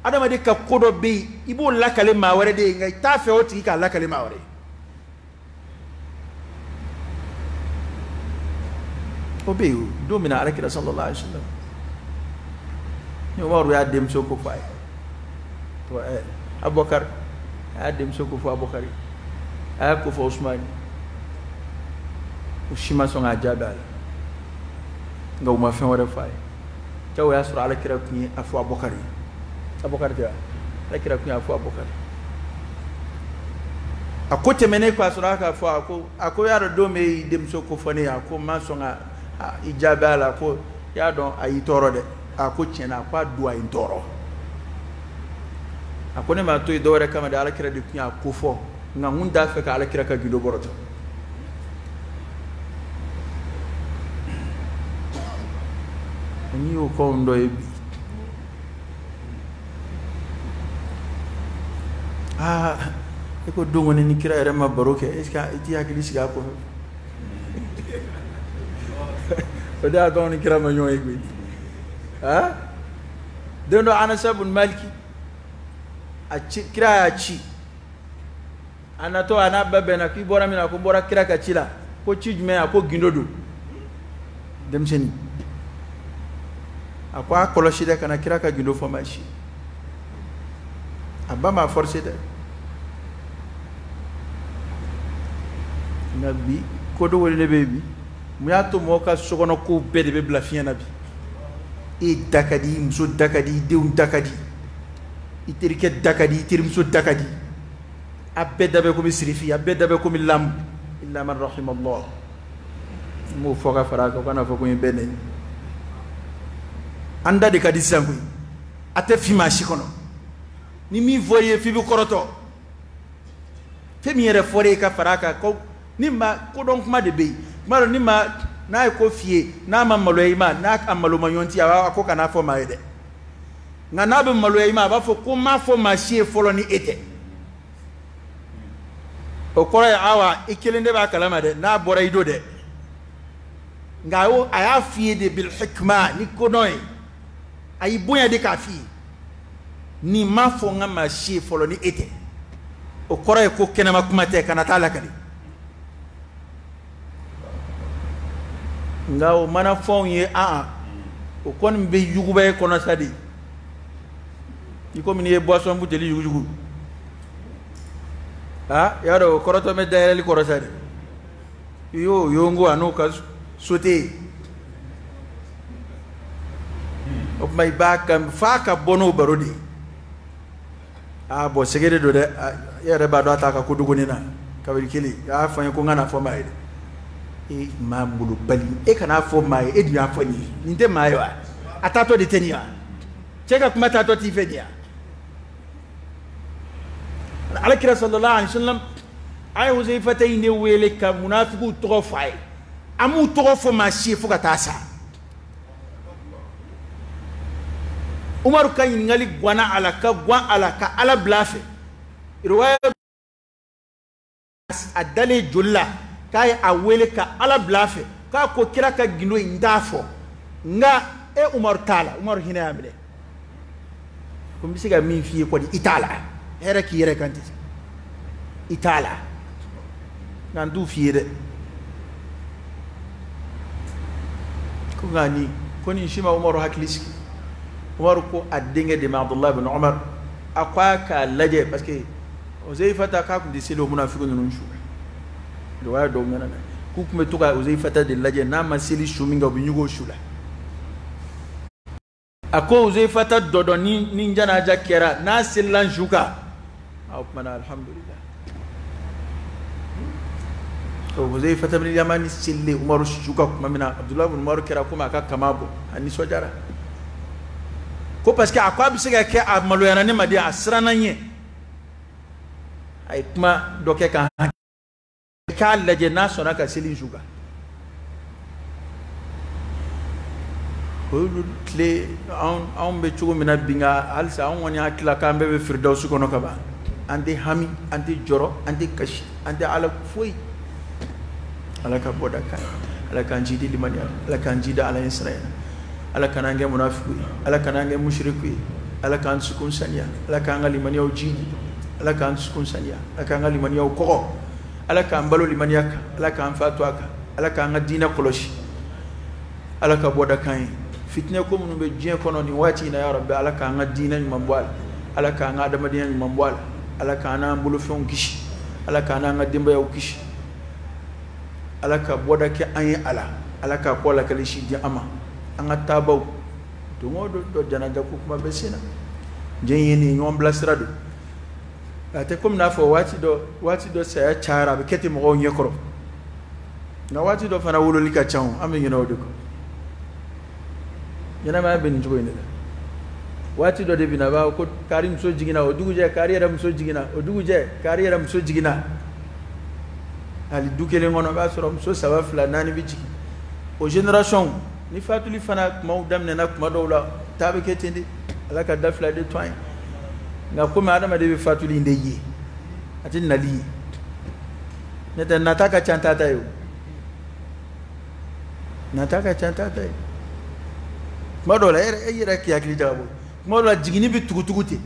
Speaker 1: adama de ka kodo be ibo la kalima wore de nga tafe oti ka la kalima wore obeyu domina alakira sallallahu alaihi wasallam ni waru ya dem soko fay to abubakar ya dem soko fo abubakar ya ko fo usman ushima songa jabal ngaw ma fen wara fay taw ya sura alakira kuni afu abubakar ta alakira kuni afu abubakar akote mene ko sura ka fo ako ya do me dem soko fo ne ako ma songa ijabala ko ya don ayi toro de ako chena kwa dua intoro akone ma to idore kama de alakira de kunya kufo nga ngunda fe ka alakira ka gido boroto ni o ko ndo ebi eko dongo ni kira ere ma baroke eska iti akili siga ko oda don kira ma nyoy gwi dendo Anas ibn Maliki achi kira achi anato anababe na kibora mina ko bora kira ka chila ko chijme ko gindodo dem seni akwa koloshide kana kira ka gindo fo mashi abama forcé de nabi ko do wole bebi muyato moka sogono ko bede be blafia nabi e dakadi muso dakadi deun dakadi iterike dakadi tirimso dakadi abeda be ko misrifi abeda be ko milam illa man rahimallah mo foga faraka kana fo ko bene anda de kadi sangu ate fima shikono ni mi voye fi bi koroto femi yere fore ka faraka ko nimma ko donc ma de be maro nimma na ko fie na ma maloyima na amalo manyonti awa ko kana fo ma ede nga na be maloyima ba fo ko ma fo ma shie folo ni ete o ko ya awa ikelende ba kalama de na bora ido de ngao aya fi de bil hikma ni konoy ay bonya de ka fi ni ma fo nga ma shi folo ni ete o kora ko kenama kuma te kana tala kadi ngao mana fo ye a o kon be yugube kono sadi iko mini e boisson buteli yugu ha yaro koroto me dayeli koro sadi yo yongo anuka sote of my back and faka bono barodi bo segede do de yere ba do ataka ko dugoni na kawil kili ya fanya ko ngana fo mai e mambulu bali e kana fo mai e dia fo ni nde mai wa atato de tenia cheka kuma tato tifenia alakira sallallahu alaihi wasallam ay Huzaifata ne wele ka munafiqu to fay amu to fo ma shi fu ka tasa Umar kan ngali gwana alaka gwa alaka ala blafe riwaya adale julla kay awele ka ala blafe ka ko kira ka gindo indafo nga e Umar tala Umar hina amle ko bisiga mi fi ko di itala era ki yere kanti itala nandu fi de ko gani ko ni shima Umar hakliski Umar ko addinge de Abdullah ibn Umar akwa ka laje parce que Huzaifata ka ku disilo munafiqun nun shu do wa do ngana ku kuma to ka Huzaifata de laje na masili shuminga binyugo shula ako Huzaifata dodo ni njana jakera na silan shuka au mana alhamdulillah to Huzaifata bin Yamani sille Umar shuka kuma mina Abdullah ibn Umar kera kuma aka kamabo ani sojara ko parce que akwa bisega ke amalo yana ne madi asrana nye ay kuma doke ka laje na sona ka selin juga ko le on be chugo mina binga alsa on woni akila ka be firdaus ko no ka ba ande hami ande joro ande kashi ande ala foi ala ka boda kan ala kan jidi limani ala kan jida ala israel ala kanange munafiqu ala kanange mushriku ala kan sukun sanya ala kan limani o jidi ala kan sukun sanya ala kan limani o koko ala kan balo limani aka ala kan fatwaka ala kan dina koloshi ala ka boda kan fitne ko mun be jien kono ni wati na ya rabbi ala kan dina ni mambwal ala kan adama dina ni mambwal ala kan ambulu fon kishi ala kan dimba ya kishi ala ka boda ke ayi ala ka kola kalishi di ama anga tabaw to ngodo do janaja ko kuma besina jenyeni nyom blasrado ate comme na fo wati do sa chara be kete mo nyekoro na wati do fana wolo lika chaw am ngino de ko yana ma ben jogo ine wati do de bina ba ko karim so jigina o duguje kariyara so jigina o duguje kariyara so jigina ali dukele ngono ba so so sawa fla nani bi jigi o generation ni fatuli fana maudam ne na kuma dawla tabe ketende alaka dafla de toin nga kuma adama de fatuli ndeye atin nali neta nataka chantata yo nataka chantata yo modola era ki akili jabo modola jigini bi tukutukute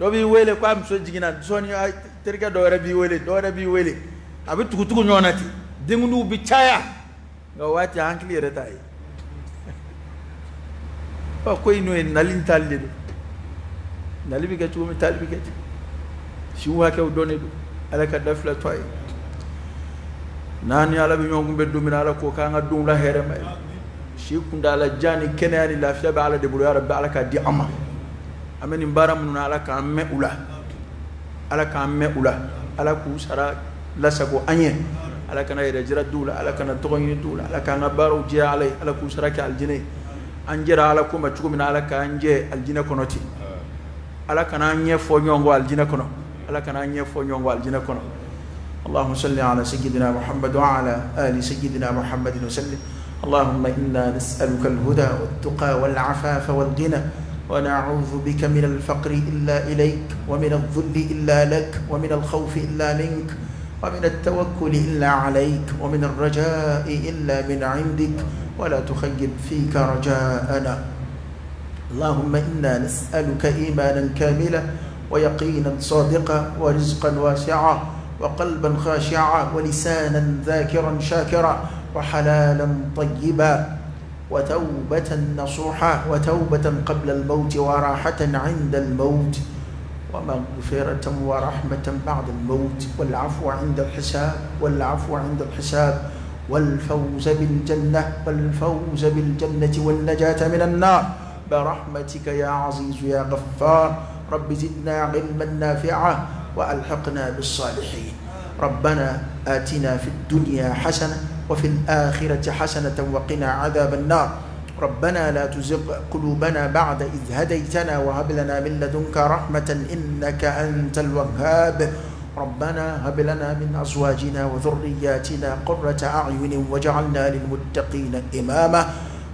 Speaker 1: do bi wele kwa mso jigina soni terika do ra bi wele abi tukutuku nyonati dingunu bi chaya nga wati hankli retai ko ino en nalin talle do nalibi ke tumi talbi ke shi wa ke done do ala ka dafla toy nani ala bi nyongum be dumina ala ko ka nga dum la here may shi kunda ala jani kenani la fiya ba ala de bulu ya rabbi ala ka di ama ameni baram nun ala ka me ula ala ku sara la sako anye ala kana ira jira dula ala kana togoyni dula ala kana baro je ala ku sara ka aljine anjira ala kuma chugumina ala ka anje aljina konoti ala kana nye fo nyongo aljina kono ala kana nye fo nyongo aljina kono اللهم صل على سيدنا محمد وعلى آل سيدنا محمد وسلم اللهم إنا نسألك الهدى والتقى والعفاف والغنى ونعوذ بك من الفقر إلا إليك ومن الذل إلا لك ومن الخوف إلا منك ومن التوكل إلا عليك ومن الرجاء إلا من عندك ولا تخيب فيك رجاءنا. اللهم إنا نسألك إيمانا كاملا ويقينا صادقا ورزقا واسعا وقلبا خاشعا ولسانا ذاكرا شاكرا وحلالا طيبا وتوبة نصوحا وتوبة قبل الموت وراحة عند الموت ومغفرة ورحمة بعد الموت والعفو عند الحساب والفوز بالجنة والنجاة من النار برحمتك يا عزيز يا غفار. رب زدنا علما نافعا وألحقنا بالصالحين. ربنا آتنا في الدنيا حسنة وفي الآخرة حسنة وقنا عذاب النار. ربنا لا تزغ قلوبنا بعد إذ هديتنا وهب لنا من لدنك رحمة إنك أنت الوهاب. ربنا هب لنا من أزواجنا وذرياتنا قرة أعين واجعلنا للمتقين إماما.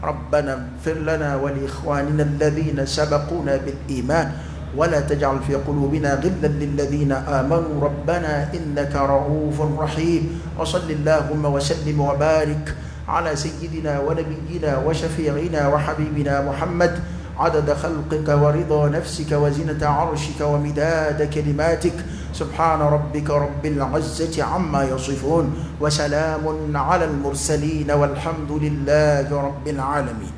Speaker 1: ربنا اغفر لنا ولإخواننا الذين سبقونا بالإيمان ولا تجعل في قلوبنا غلا للذين آمنوا ربنا إنك رؤوف رحيم. وصل اللهم وسلم وبارك على سيدنا ونبينا وشفيعنا وحبيبنا محمد عدد خلقك ورضا نفسك وزنة عرشك ومداد كلماتك. سبحان ربك رب العزة عما يصفون وسلام على المرسلين والحمد لله رب العالمين.